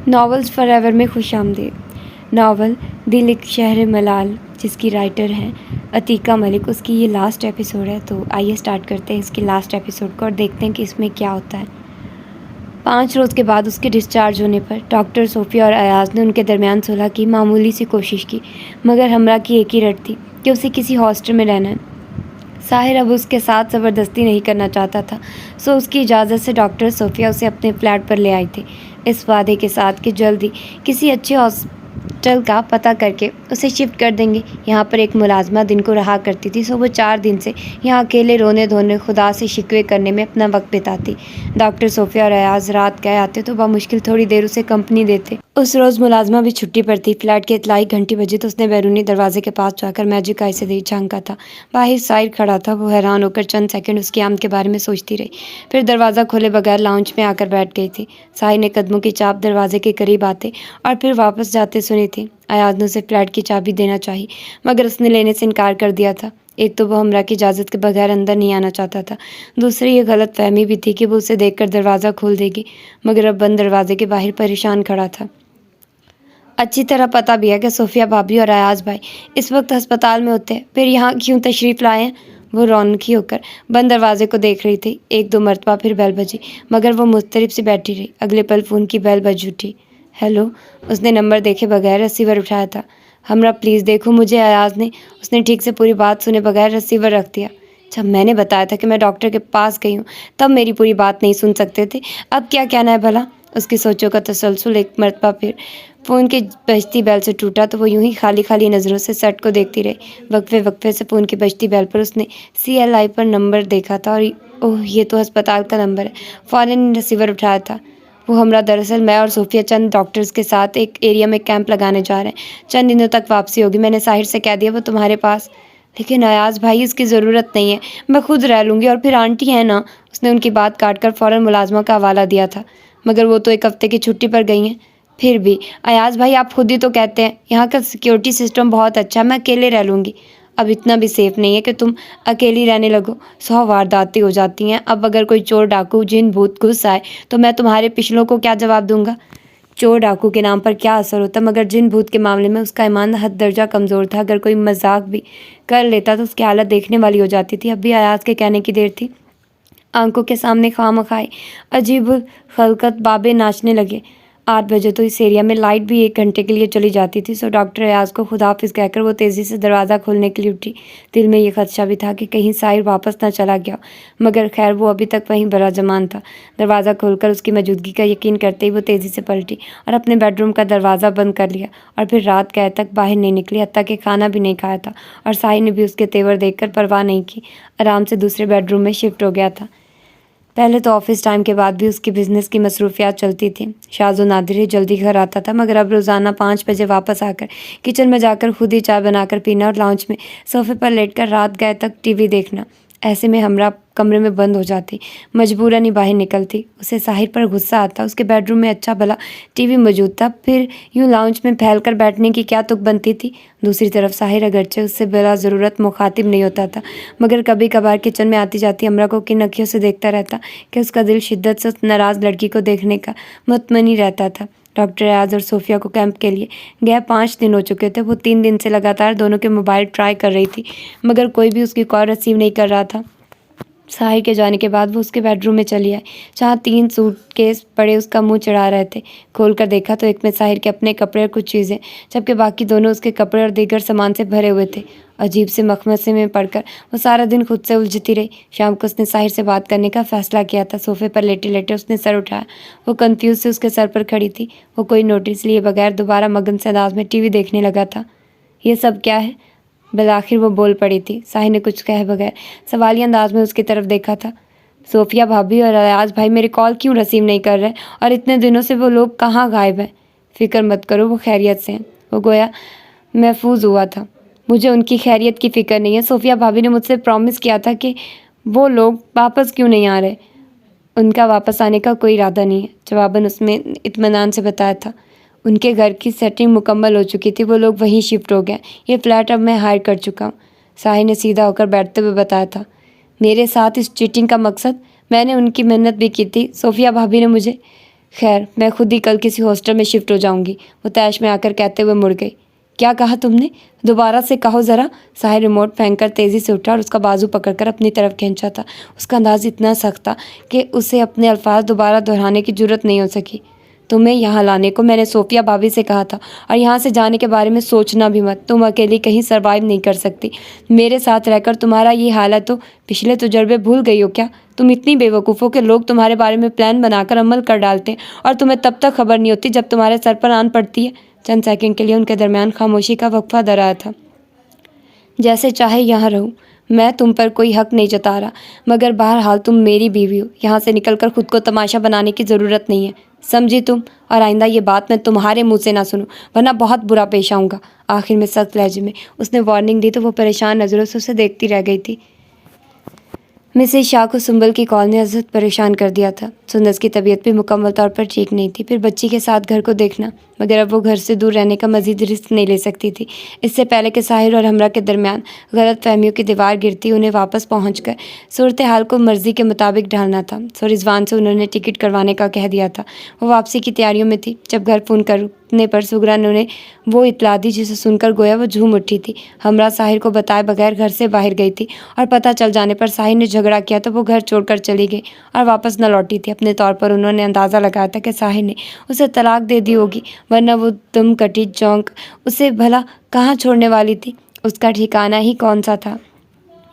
Novels forever में खुशामदीद। Novel दिल एक शहर मलाल जिसकी राइटर हैं अतीका मलिक, उसकी ये लास्ट एपिसोड है। तो आइए स्टार्ट करते हैं इसकी लास्ट एपिसोड को और देखते हैं कि इसमें क्या होता है। 5 रोज़ के बाद उसके डिस्चार्ज होने पर डॉक्टर सोफिया और अयाज ने उनके दरमियान सुलह की मामूली सी कोशिश की, मगर हमरा की एक ही रट थी कि उसे किसी हॉस्टल में रहना है। साहिर अब उसके साथ ज़बरदस्ती नहीं करना चाहता था, सो उसकी इजाज़त से डॉक्टर सोफिया उसे अपने फ्लैट पर ले आई थी, इस वादे के साथ कि जल्दी किसी अच्छे हॉस्टल का पता करके उसे शिफ्ट कर देंगे। यहाँ पर एक मुलाजमा दिन को रहा करती थी, सो वो 4 दिन से यहाँ अकेले रोने धोने खुदा से शिकवे करने में अपना वक्त बिताती। डॉक्टर सोफिया और अयाज रात गए आते तो बामुश्किल थोड़ी देर उसे कंपनी देते। उस रोज़ मुलाजमा भी छुट्टी पर थी। फ्लैट की इतलाई घंटी बजी तो उसने बैरूनी दरवाजे के पास जाकर मैजिक आई से झांका था। बाहर साहिर खड़ा था। वो हैरान होकर चंद सेकंड उसकी आमद के बारे में सोचती रही, फिर दरवाज़ा खोले बगैर लाउंज में आकर बैठ गई थी। साहिर ने कदमों की चाप दरवाजे के करीब आते और फिर वापस जाते सुनी थी। अयाज ने उसे फ्लैट की चाबी देना चाहिए, मगर उसने लेने से इनकार कर दिया था। एक तो वो हमरा की इजाज़त के बगैर अंदर नहीं आना चाहता था, दूसरी ये गलत फहमी भी थी कि वो उसे देखकर दरवाज़ा खोल देगी, मगर अब बंद दरवाजे के बाहर परेशान खड़ा था। अच्छी तरह पता भी है कि सोफिया भाभी और अयाज भाई इस वक्त अस्पताल में होते हैं, फिर यहाँ क्यों तशरीफ़ लाए हैं। वो रौनकी होकर बंद दरवाजे को देख रही थी। 1-2 मरतबा फिर बेल बजी, मगर वो मुस्तरिब सी बैठी रही। अगले पल फ़ोन की बेल बज उठी। हेलो, उसने नंबर देखे बगैर रिसीवर उठाया था। हमरा प्लीज़ देखो मुझे, अयाज ने। उसने ठीक से पूरी बात सुने बगैर रिसीवर रख दिया। जब मैंने बताया था कि मैं डॉक्टर के पास गई हूँ, तब मेरी पूरी बात नहीं सुन सकते थे। अब क्या कहना है भला। उसकी सोचों का तसलसल एक मरतबा फिर फ़ोन की बजती बेल से टूटा तो वो यूं ही खाली खाली नज़रों से सेट को देखती रही। वक्फे वक्फे से फ़ोन की बजती बेल पर उसने CLI पर नंबर देखा था और ओह, ये तो अस्पताल का नंबर है। फ़ौरन रिसीवर उठाया था। वो हमरा दरअसल मैं और सोफिया चंद डॉक्टर्स के साथ एक एरिया में कैंप लगाने जा रहे हैं। चंद दिनों तक वापसी होगी। मैंने साहिर से कह दिया वो तुम्हारे पास। लेकिन अयाज भाई, इसकी ज़रूरत नहीं है, मैं खुद रह लूँगी। और फिर आंटी है ना। उसने उनकी बात काट कर फ़ौरन मुलाजमा का हवाला दिया था। मगर वो तो 1 हफ्ते की छुट्टी पर गई हैं। फिर भी अयाज भाई, आप खुद ही तो कहते हैं यहाँ का सिक्योरिटी सिस्टम बहुत अच्छा है, मैं अकेले रह लूँगी। अब इतना भी सेफ़ नहीं है कि तुम अकेली रहने लगो। 100 वारदातें हो जाती हैं। अब अगर कोई चोर डाकू जिन भूत घुस आए तो मैं तुम्हारे पिछलों को क्या जवाब दूंगा। चोर डाकू के नाम पर क्या असर होता, मगर जिन भूत के मामले में उसका ईमान हद दर्जा कमज़ोर था। अगर कोई मजाक भी कर लेता तो उसकी हालत देखने वाली हो जाती थी। अब भी अयाज के कहने की देर थी। आंखों के सामने खामखाए अजीब खलकत बाबे नाचने लगे। 8 बजे तो इस एरिया में लाइट भी 1 घंटे के लिए चली जाती थी। सो डॉक्टर अयाज को खुदाफिज कहकर वो तेज़ी से दरवाज़ा खोलने के लिए उठी। दिल में ये खदशा भी था कि कहीं साहिर वापस ना चला गया, मगर खैर वो अभी तक वहीं बरा जमान था। दरवाज़ा खोलकर उसकी मौजूदगी का यकीन करते ही वो तेज़ी से पलटी और अपने बेडरूम का दरवाज़ा बंद कर लिया और फिर रात गए तक बाहर नहीं निकली, हत्ता कि खाना भी नहीं खाया था। और साहिर ने भी उसके तेवर देखकर परवाह नहीं की, आराम से दूसरे बेडरूम में शिफ्ट हो गया था। पहले तो ऑफिस टाइम के बाद भी उसकी बिज़नेस की मसरूफियात चलती थी। शाज़ो नादिर ही जल्दी घर आता था, मगर अब रोज़ाना 5 बजे वापस आकर किचन में जाकर खुद ही चाय बनाकर पीना और लाउंज में सोफे पर लेटकर रात गए तक टीवी देखना। ऐसे में हमरा कमरे में बंद हो जाती, मजबूरन ही बाहर निकलती। उसे साहिर पर गुस्सा आता। उसके बेडरूम में अच्छा भला टीवी मौजूद था, फिर यूं लाउंज में फैलकर बैठने की क्या तुक बनती थी। दूसरी तरफ साहिर अगरचे उससे बिला ज़रूरत मुखातिब नहीं होता था, मगर कभी कभार किचन में आती जाती हमरा को किन अखियों से देखता रहता कि उसका दिल शिद्दत से उस नाराज़ लड़की को देखने का मुतमनी रहता था। डॉक्टर अयाज और सोफिया को कैंप के लिए गए 5 दिन हो चुके थे। वो 3 दिन से लगातार दोनों के मोबाइल ट्राई कर रही थी, मगर कोई भी उसकी कॉल रिसीव नहीं कर रहा था। साहिर के जाने के बाद वो उसके बेडरूम में चली आई, जहाँ 3 सूटकेस पड़े उसका मुंह चढ़ा रहे थे। खोलकर देखा तो एक में साहिर के अपने कपड़े और कुछ चीज़ें, जबकि बाकी दोनों उसके कपड़े और दीगर सामान से भरे हुए थे। अजीब से मखमसे में पड़कर वो सारा दिन खुद से उलझती रही। शाम को उसने साहिर से बात करने का फैसला किया था। सोफे पर लेटे लेटे उसने सर उठाया। वो कंफ्यूज से उसके सर पर खड़ी थी। वो कोई नोटिस लिए बगैर दोबारा मगन से अंदाज में टीवी देखने लगा था। ये सब क्या है? बिलाखिर वो बोल पड़ी थी। साहिर ने कुछ कहे बगैर सवालिया अंदाज में उसकी तरफ देखा था। सोफिया भाभी और अयाज भाई मेरे कॉल क्यों रिसीव नहीं कर रहे, और इतने दिनों से वो लोग कहाँ गायब हैं? फ़िक्र मत करो, वो खैरियत से हैं। वो गोया महफूज हुआ था। मुझे उनकी खैरियत की फ़िक्र नहीं है। सोफिया भाभी ने मुझसे प्रॉमिस किया था कि वो लोग वापस क्यों नहीं आ रहे। उनका वापस आने का कोई इरादा नहीं है, जवाबन उसमें इत्मीनान से बताया था। उनके घर की सेटिंग मुकम्मल हो चुकी थी, वो लोग वहीं शिफ्ट हो गए। ये फ्लैट अब मैं हायर कर चुका हूँ, साहिर ने सीधा होकर बैठते हुए बताया था। मेरे साथ इस चीटिंग का मकसद, मैंने उनकी मेहनत भी की थी। सोफिया भाभी ने मुझे खैर, मैं खुद ही कल किसी हॉस्टल में शिफ्ट हो जाऊंगी, वो तैश में आकर कहते हुए मुड़ गई। क्या कहा तुमने? दोबारा से कहो ज़रा। साहिर रिमोट फेंककर तेज़ी से उठा और उसका बाजू पकड़कर अपनी तरफ खींचा था। उसका अंदाज इतना सख्त था कि उसे अपने अल्फाज दोबारा दोहराने की जरूरत नहीं हो सकी। तुम्हें यहाँ लाने को मैंने सोफिया भाभी से कहा था, और यहाँ से जाने के बारे में सोचना भी मत। तुम अकेली कहीं सरवाइव नहीं कर सकती। मेरे साथ रहकर तुम्हारा ये हाल है तो पिछले तजुर्बे भूल गई हो क्या? तुम इतनी बेवकूफ़ हो कि लोग तुम्हारे बारे में प्लान बनाकर अमल कर डालते हैं और तुम्हें तब तक खबर नहीं होती जब तुम्हारे सर पर आन पड़ती है। चंद सेकंड के लिए उनके दरमियान खामोशी का वक्फा दराया था। जैसे चाहे यहाँ रहूँ, मैं तुम पर कोई हक नहीं जता रहा, मगर बहरहाल तुम मेरी बीवी हो। यहाँ से निकलकर खुद को तमाशा बनाने की ज़रूरत नहीं है, समझी तुम? और आइंदा ये बात मैं तुम्हारे मुंह से ना सुनूं, वरना बहुत बुरा पेश आऊँगा। आखिर में सख्त लहजे में उसने वार्निंग दी तो वो परेशान नज़रों से उसे देखती रह गई थी। मिसेज शाह को सुंबल की कॉल ने अजहद परेशान कर दिया था। सुंदस की तबीयत भी मुकम्मल तौर पर ठीक नहीं थी। फिर बच्ची के साथ घर को देखना, मगर अब वो घर से दूर रहने का मजीद रिस्क नहीं ले सकती थी। इससे पहले कि साहिर और हमरा के दरमियान गलत फहमियों की दीवार गिरती, उन्हें वापस पहुँच कर सूरत हाल को मर्जी के मुताबिक ढालना था। सो रिजवान से उन्होंने टिकट करवाने का कह दिया था। वो वापसी की तैयारियों में थी जब घर फ़ोन करने पर सुगरा ने उन्हें वो इतला दी जिसे सुनकर गोया वो झूम उठी थी। हमरा साहिर को बताए बगैर घर से बाहर गई थी और पता चल जाने पर साहिर ने झगड़ा किया तो वो घर छोड़कर चली गई और वापस न लौटी थी। अपने तौर पर उन्होंने अंदाज़ा लगाया था कि साहिर ने उसे तलाक दे दी होगी, वरना वो दम कटी चौंक उसे भला कहाँ छोड़ने वाली थी। उसका ठिकाना ही कौन सा था?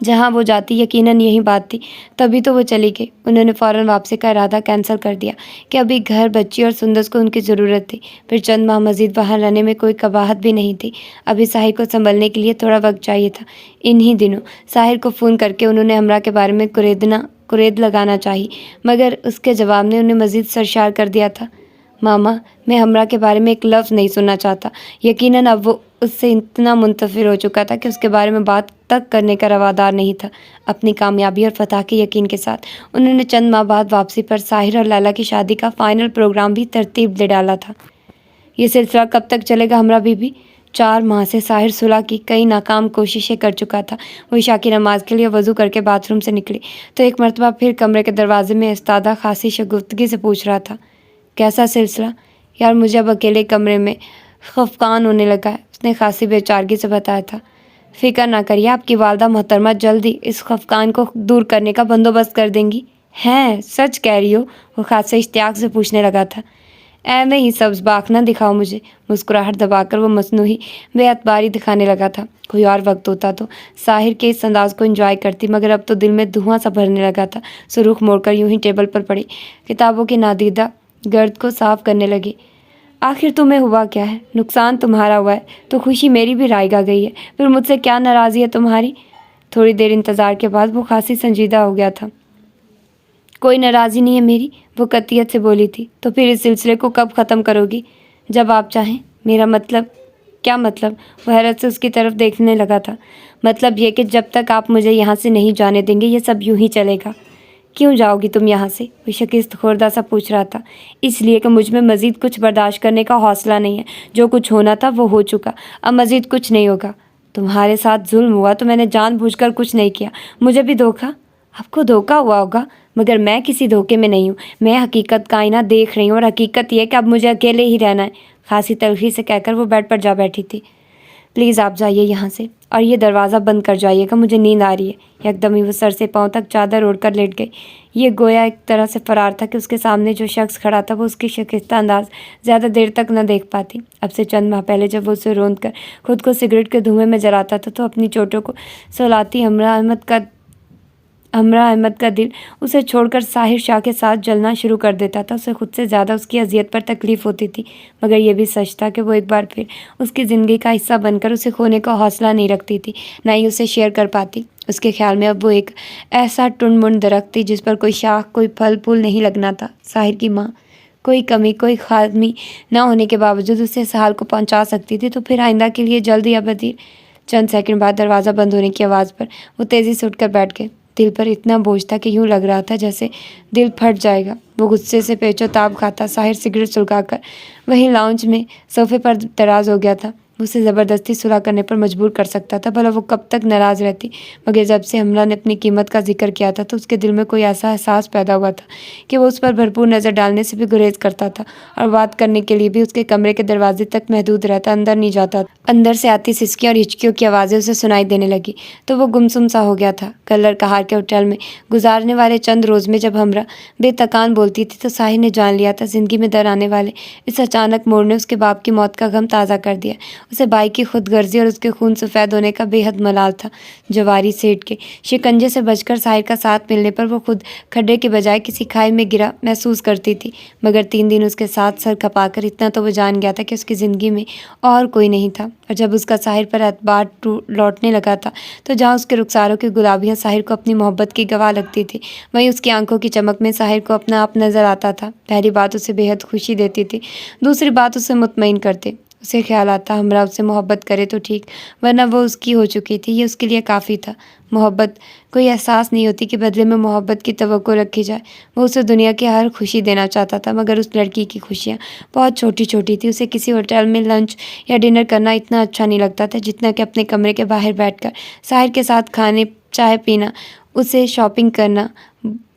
जहाँ वो जाती यकीनन यही बात थी। तभी तो वो चली गई। उन्होंने फ़ौरन वापसी का इरादा कैंसिल कर दिया कि अभी घर, बच्ची और सुंदस को उनकी ज़रूरत थी। फिर चंद माह मज़ीद वहाँ रहने में कोई कबाहत भी नहीं थी। अभी साहिर को संभलने के लिए थोड़ा वक्त चाहिए था। इन्हीं दिनों साहिर को फ़ोन करके उन्होंने हमरा के बारे में कुरेद लगाना चाहिए, मगर उसके जवाब ने उन्हें मज़ीद सरशार कर दिया था। मामा, मैं हमरा के बारे में एक लफ्ज़ नहीं सुनना चाहता। यकीनन अब वो उससे इतना मुंतफिर हो चुका था कि उसके बारे में बात तक करने का रवादार नहीं था। अपनी कामयाबी और फतह के यकीन के साथ उन्होंने चंद माह बाद वापसी पर साहिर और लैला की शादी का फ़ाइनल प्रोग्राम भी तरतीब दे डाला था। ये सिलसिला कब तक चलेगा हमरा बीबी? 4 माह से साहिर सुलह की कई नाकाम कोशिशें कर चुका था। वो इशा की नमाज के लिए वज़ू करके बाथरूम से निकली तो एक मरतबा फिर कमरे के दरवाजे में इस्तादा खासी शगुफ्तगी से पूछ रहा था, कैसा सिलसिला? यार, मुझे अब अकेले कमरे में खफकान होने लगा है, उसने खासी बेचारगी से बताया था। फ़िक्र ना करिए, आपकी वालदा मोहतरमा जल्द ही इस खफकान को दूर करने का बंदोबस्त कर देंगी। हैं, सच कह रही हो? वो खासे इश्तियाक से पूछने लगा था। ऐਵੇਂ ही सब्ज़ बाख ना दिखाओ मुझे। मुस्कुराहट दबाकर वो मसनूही बेअतबारी दिखाने लगा था। कोई और वक्त होता तो साहिर के इस अंदाज को एंजॉय करती, मगर अब तो दिल में धुआं सा भरने लगा था। सो रुख मोड़कर यूं ही टेबल पर पड़ी किताबों की नादीदा गर्द को साफ करने लगी। आखिर तुम्हें हुआ क्या है? नुकसान तुम्हारा हुआ है तो खुशी मेरी भी रायगा गई है। फिर मुझसे क्या नाराज़ी है तुम्हारी? थोड़ी देर इंतज़ार के बाद वो खासी संजीदा हो गया था। कोई नाराज़ी नहीं है मेरी, वो कतियत से बोली थी। तो फिर इस सिलसिले को कब ख़त्म करोगी? जब आप चाहें। मेरा मतलब? क्या मतलब? वो हैरत से उसकी तरफ देखने लगा था। मतलब ये कि जब तक आप मुझे यहाँ से नहीं जाने देंगे ये सब यूं ही चलेगा। क्यों जाओगी तुम यहाँ से? वो शिकस्त खुर्दा सा पूछ रहा था। इसलिए कि मुझ में मज़ीद कुछ बर्दाश्त करने का हौसला नहीं है। जो कुछ होना था वो हो चुका, अब मज़ीद कुछ नहीं होगा। तुम्हारे साथ जुल्म हुआ तो मैंने जानबूझकर कुछ नहीं किया। मुझे भी धोखा? आपको धोखा हुआ होगा, मगर मैं किसी धोखे में नहीं हूँ। मैं हकीकत का आईना देख रही हूँ और हकीकत यह कि अब मुझे अकेले ही रहना है। खासी तलखी से कहकर वो बेड पर जा बैठी थी। प्लीज़ आप जाइए यहाँ से और ये दरवाज़ा बंद कर जाइएगा, मुझे नींद आ रही है। यकदम ही वो सर से पाँव तक चादर ओढ़कर लेट गई। ये गोया एक तरह से फ़रार था कि उसके सामने जो शख्स खड़ा था वो उसकी शिकस्ता अंदाज ज़्यादा देर तक न देख पाती। अब से चंद माह पहले जब वो उसे रौंद कर खुद को सिगरेट के धुएं में जलाता था तो अपनी चोटों को सुलाती हमरा अहमद का दिल उसे छोड़कर साहिर शाह के साथ जलना शुरू कर देता था। उसे खुद से ज़्यादा उसकी अजियत पर तकलीफ़ होती थी, मगर यह भी सच था कि वो एक बार फिर उसकी ज़िंदगी का हिस्सा बनकर उसे खोने का हौसला नहीं रखती थी, ना ही उसे शेयर कर पाती। उसके ख्याल में अब वो एक ऐसा टुनमुन दरख्त थी जिस पर कोई शाख, कोई फल फूल नहीं लगना था। साहिर की माँ कोई कमी, कोई खामी न होने के बावजूद उसे इस हाल को पहुँचा सकती थी, तो फिर आइंदा के लिए जल्द या बदीर। चंद सेकंड बाद दरवाज़ा बंद होने की आवाज़ पर वो तेज़ी से उठकर बैठ गए। दिल पर इतना बोझ था कि यूं लग रहा था जैसे दिल फट जाएगा। वो गुस्से से पेचो ताप खाता साहिर सिगरेट सुलगाकर वहीं लाउंज में सोफे पर दराज हो गया था। उसे ज़बरदस्ती सुलह करने पर मजबूर कर सकता था, भला वो कब तक नाराज़ रहती। मगर जब से हमरा ने अपनी कीमत का जिक्र किया था तो उसके दिल में कोई ऐसा एहसास पैदा हुआ था कि वो उस पर भरपूर नज़र डालने से भी गुरेज करता था और बात करने के लिए भी उसके कमरे के दरवाजे तक महदूद रहता, अंदर नहीं जाता। अंदर से आती सिसकियों और हिचकियों की आवाज़ें उसे सुनाई देने लगी तो वो गुमसुम सा हो गया था। कलर कहार के होटल में गुजारने वाले चंद रोज़ में जब हमरा बेतकान बोलती थी तो साहिर ने जान लिया था ज़िंदगी में दर आने वाले इस अचानक मोड़ ने उसके बाप की मौत का गम ताज़ा कर दिया। उसे भाई की खुदगर्जी और उसके खून सफ़ेद होने का बेहद मलाल था। जवारी सेठ के शिकंजे से बचकर साहिर का साथ मिलने पर वो खुद खड्डे के बजाय किसी खाई में गिरा महसूस करती थी। मगर 3 दिन उसके साथ सर खपाकर इतना तो वो जान गया था कि उसकी ज़िंदगी में और कोई नहीं था। और जब उसका साहिर पर एतबार लौटने लगा था तो जहाँ उसके रुखसारों की गुलाबियाँ साहिर को अपनी मोहब्बत की गवाह लगती थी, वहीं उसकी आंखों की चमक में साहिर को अपना आप नज़र आता था। पहली बात उसे बेहद खुशी देती थी, दूसरी बात उसे मुतमईन करते। उसे ख्याल आता हमरा उससे मोहब्बत करे तो ठीक, वरना वो उसकी हो चुकी थी, ये उसके लिए काफ़ी था। मोहब्बत कोई एहसास नहीं होती कि बदले में मोहब्बत की तवक्को रखी जाए। वो उसे दुनिया की हर खुशी देना चाहता था, मगर उस लड़की की खुशियाँ बहुत छोटी छोटी थी। उसे किसी होटल में लंच या डिनर करना इतना अच्छा नहीं लगता था जितना कि अपने कमरे के बाहर बैठकर साहिर के साथ खाने चाय पीना। उसे शॉपिंग करना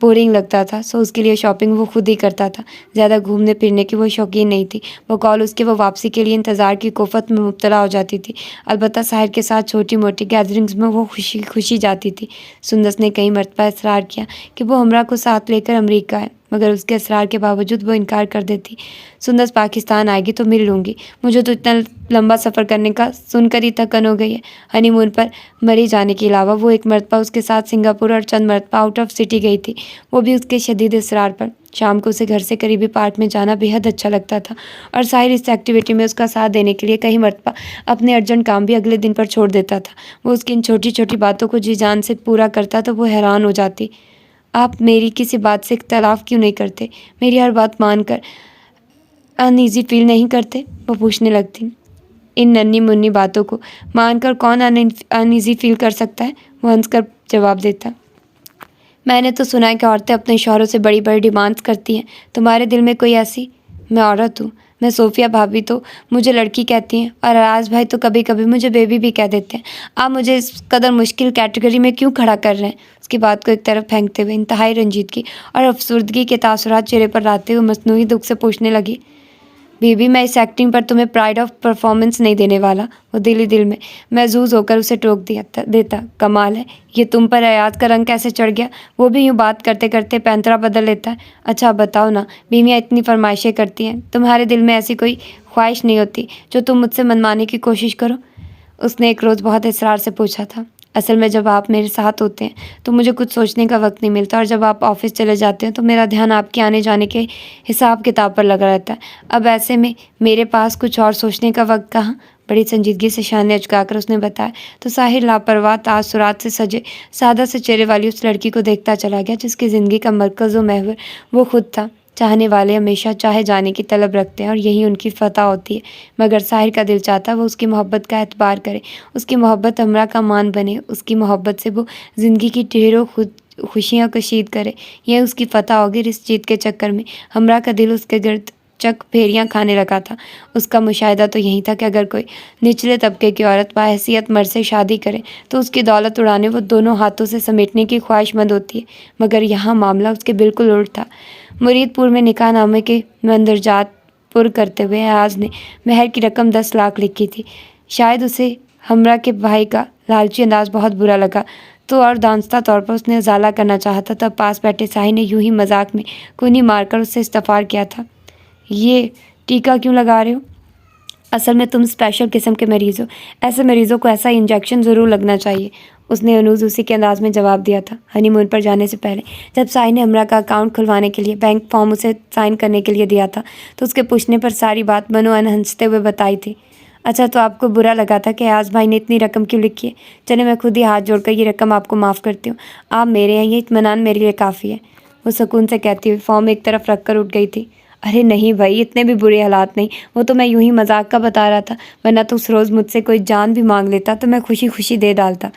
बोरिंग लगता था, सो उसके लिए शॉपिंग वो खुद ही करता था। ज़्यादा घूमने फिरने की वो शौकीन नहीं थी। वो कॉल उसके वो वापसी के लिए इंतज़ार की कोफत में मुब्तला हो जाती थी। अलबत्ता साहिर के साथ छोटी मोटी गैदरिंग्स में वो खुशी खुशी जाती थी। सुंदस ने कई मरतबा इसरार किया कि वो हमरा को साथ लेकर अमेरिका आए, मगर उसके इसरार के बावजूद वो इनकार कर देती। सुंदस पाकिस्तान आएगी तो मिल लूँगी, मुझे तो इतना लंबा सफ़र करने का सुनकर ही थकन हो गई है। हनीमून पर मरी जाने के अलावा वो एक मरतबा उसके साथ सिंगापुर और चंद मरतबा आउट ऑफ सिटी गई थी, वो भी उसके शदीद इसरार पर। शाम को उसे घर से करीबी पार्क में जाना बेहद अच्छा लगता था और साहिर इस एक्टिविटी में उसका साथ देने के लिए कई मरतबा अपने अर्जेंट काम भी अगले दिन पर छोड़ देता था। वो उसकी इन छोटी छोटी बातों को जी जान से पूरा करता तो वो हैरान हो जाती। आप मेरी किसी बात से इख्तलाफ क्यों नहीं करते? मेरी हर बात मानकर अनईज़ी फील नहीं करते? वो पूछने लगती। इन नन्ही मुन्नी बातों को मानकर कौन अनईज़ी फील कर सकता है? वो हंसकर जवाब देता। मैंने तो सुना है कि औरतें अपने शौहरों से बड़ी बड़ी डिमांड्स करती हैं। तुम्हारे दिल में कोई ऐसी? मैं औरत हूँ। मैं सोफिया भाभी तो मुझे लड़की कहती हैं और अराज भाई तो कभी कभी मुझे बेबी भी कह देते हैं। आप मुझे इस कदर मुश्किल कैटेगरी में क्यों खड़ा कर रहे हैं? उसकी बात को एक तरफ फेंकते हुए इंतहाई रंजीदगी और अफसुर्दगी के तासुरात चेहरे पर लाते हुए मसनूई दुख से पूछने लगी। बेबी, मैं इस एक्टिंग पर तुम्हें प्राइड ऑफ परफॉर्मेंस नहीं देने वाला। वो दिल ही दिल में महजूज होकर उसे टोक देता। कमाल है, ये तुम पर अयाज का रंग कैसे चढ़ गया? वो भी यूँ बात करते करते पैंतरा बदल लेता है। अच्छा बताओ ना, बीवियाँ इतनी फरमाइशें करती हैं, तुम्हारे दिल में ऐसी कोई ख्वाहिश नहीं होती जो तुम मुझसे मनवाने की कोशिश करो? उसने एक रोज़ बहुत इसरार से पूछा था। असल में जब आप मेरे साथ होते हैं तो मुझे कुछ सोचने का वक्त नहीं मिलता, और जब आप ऑफिस चले जाते हैं तो मेरा ध्यान आपके आने जाने के हिसाब किताब पर लगा रहता है। अब ऐसे में मेरे पास कुछ और सोचने का वक्त कहाँ? बड़ी संजीदगी से शान ने अचकाकर उसने बताया तो साहिर लापरवाह तासुरात से सजे सादा से चेहरे वाली उस लड़की को देखता चला गया जिसकी ज़िंदगी का मरकज़ व महवर वो खुद था। चाहने वाले हमेशा चाहे जाने की तलब रखते हैं और यही उनकी फतह होती है, मगर साहिर का दिल चाहता वो उसकी मोहब्बत का एतबार करे, उसकी मोहब्बत हमरा का मान बने, उसकी मोहब्बत से वो ज़िंदगी की ढेरों खुशियाँ कशीद करे। यह उसकी फतह होगी। इस जीत के चक्कर में हमरा का दिल उसके गिर्द चक फेरियाँ खाने लगा था। उसका मुशाहिदा तो यही था कि अगर कोई निचले तबके की औरत बाहैसियत मर्द से शादी करे तो उसकी दौलत उड़ाने वो दोनों हाथों से समेटने की ख्वाहिशमंद होती है, मगर यहाँ मामला उसके बिल्कुल उल्ट था। मुरीदपुर में निकाहनामे के मंदरजात पुर करते हुए अयाज ने महर की रकम 10 लाख लिखी थी। शायद उसे हमरा के भाई का लालची अंदाज बहुत बुरा लगा तो और दांस्ता तौर पर उसने उजाला करना चाहा था, तब पास बैठे साहिर ने यूं ही मजाक में कुनी मारकर उससे इस्तफार किया था। ये टीका क्यों लगा रहे हो? असल में तुम स्पेशल किस्म के मरीज़ हो, ऐसे मरीज़ों को ऐसा इंजेक्शन ज़रूर लगना चाहिए, उसने अनूज उसी के अंदाज में जवाब दिया था। हनीमून पर जाने से पहले जब साहिर ने हमरा का अकाउंट खुलवाने के लिए बैंक फॉर्म उसे साइन करने के लिए दिया था तो उसके पूछने पर सारी बात मनो अन हंसते हुए बताई थी। अच्छा, तो आपको बुरा लगा था कि अयाज भाई ने इतनी रकम क्यों लिखी है? चले, मैं खुद ही हाथ जोड़कर ये रकम आपको माफ़ करती हूँ। आप मेरे हैं, ये इत्मीनान मेरे लिए काफ़ी है, वो सुकून से कहती हुई फॉर्म एक तरफ रख कर उठ गई थी। अरे नहीं भाई, इतने भी बुरे हालात नहीं, वो तो मैं यूं ही मजाक का बता रहा था, वरना तो उस रोज़ मुझसे कोई जान भी मांग लेता तो मैं खुशी खुशी दे डालता।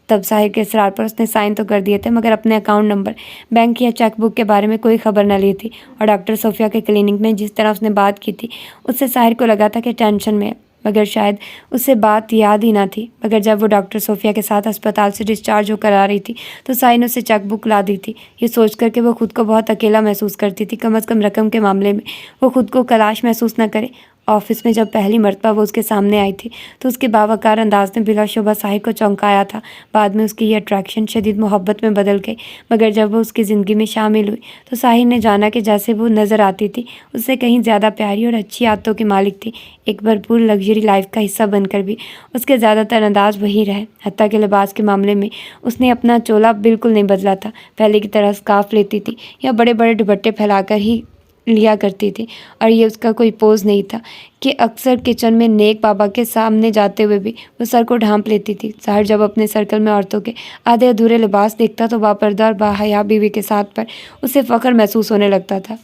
तब साहिर के इसरार पर उसने साइन तो कर दिए थे, मगर अपने अकाउंट नंबर, बैंक या चेकबुक के बारे में कोई खबर न ली थी। और डॉक्टर सोफिया के क्लिनिक में जिस तरह उसने बात की थी उससे साहिर को लगा था कि टेंशन में है। मगर शायद उसे बात याद ही ना थी। मगर जब वो डॉक्टर सोफिया के साथ अस्पताल से डिस्चार्ज होकर आ रही थी तो साई ने उसे चेकबुक ला दी थी। ये सोच कर के वो खुद को बहुत अकेला महसूस करती थी। कम अज़ कम रकम के मामले में वो खुद को खलाश महसूस न करे। ऑफिस में जब पहली मर्तबा वो उसके सामने आई थी तो उसके बावकार अंदाज ने बिलाशुबा साहिर को चौंकाया था। बाद में उसकी ये अट्रैक्शन शदीद मोहब्बत में बदल गई। मगर जब वो उसकी ज़िंदगी में शामिल हुई तो साहिर ने जाना कि जैसे वो नज़र आती थी उससे कहीं ज़्यादा प्यारी और अच्छी आदतों की मालिक थी। एक भरपूर लग्जरी लाइफ का हिस्सा बनकर भी उसके ज़्यादातर अंदाज वही रहे। हत्ता के लिबास के मामले में उसने अपना चोला बिल्कुल नहीं बदला था। पहले की तरह स्कार्फ लेती थी या बड़े बड़े दुपट्टे फैलाकर ही लिया करती थी। और ये उसका कोई पोज नहीं था कि अक्सर किचन में नेक बाबा के सामने जाते हुए भी वो सर को ढांप लेती थी। साहिर जब अपने सर्कल में औरतों के आधे अधूरे लिबास देखता तो बापर्दा और बाहया बीवी के साथ पर उसे फ़ख्र महसूस होने लगता था।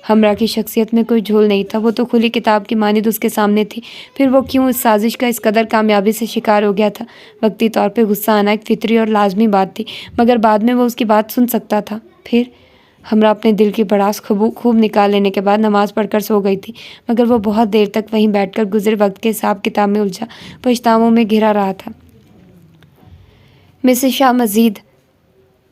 हमरा की शख्सियत में कोई झोल नहीं था। वो तो खुली किताब की मानिद उसके सामने थी। फिर वो क्यों इस साजिश का इस कदर कामयाबी से शिकार हो गया था? वक्ती तौर पे गुस्सा आना एक फितरी और लाजमी बात थी, मगर बाद में वो उसकी बात सुन सकता था। फिर हमरा अपने दिल की भड़ास खूब निकाल लेने के बाद नमाज़ पढ़कर सो गई थी। मगर वो बहुत देर तक वहीं बैठकर गुज़रे वक्त के हिसाब किताब में उलझा पछतावों में घिरा रहा था। मिसेस शाह मज़ीद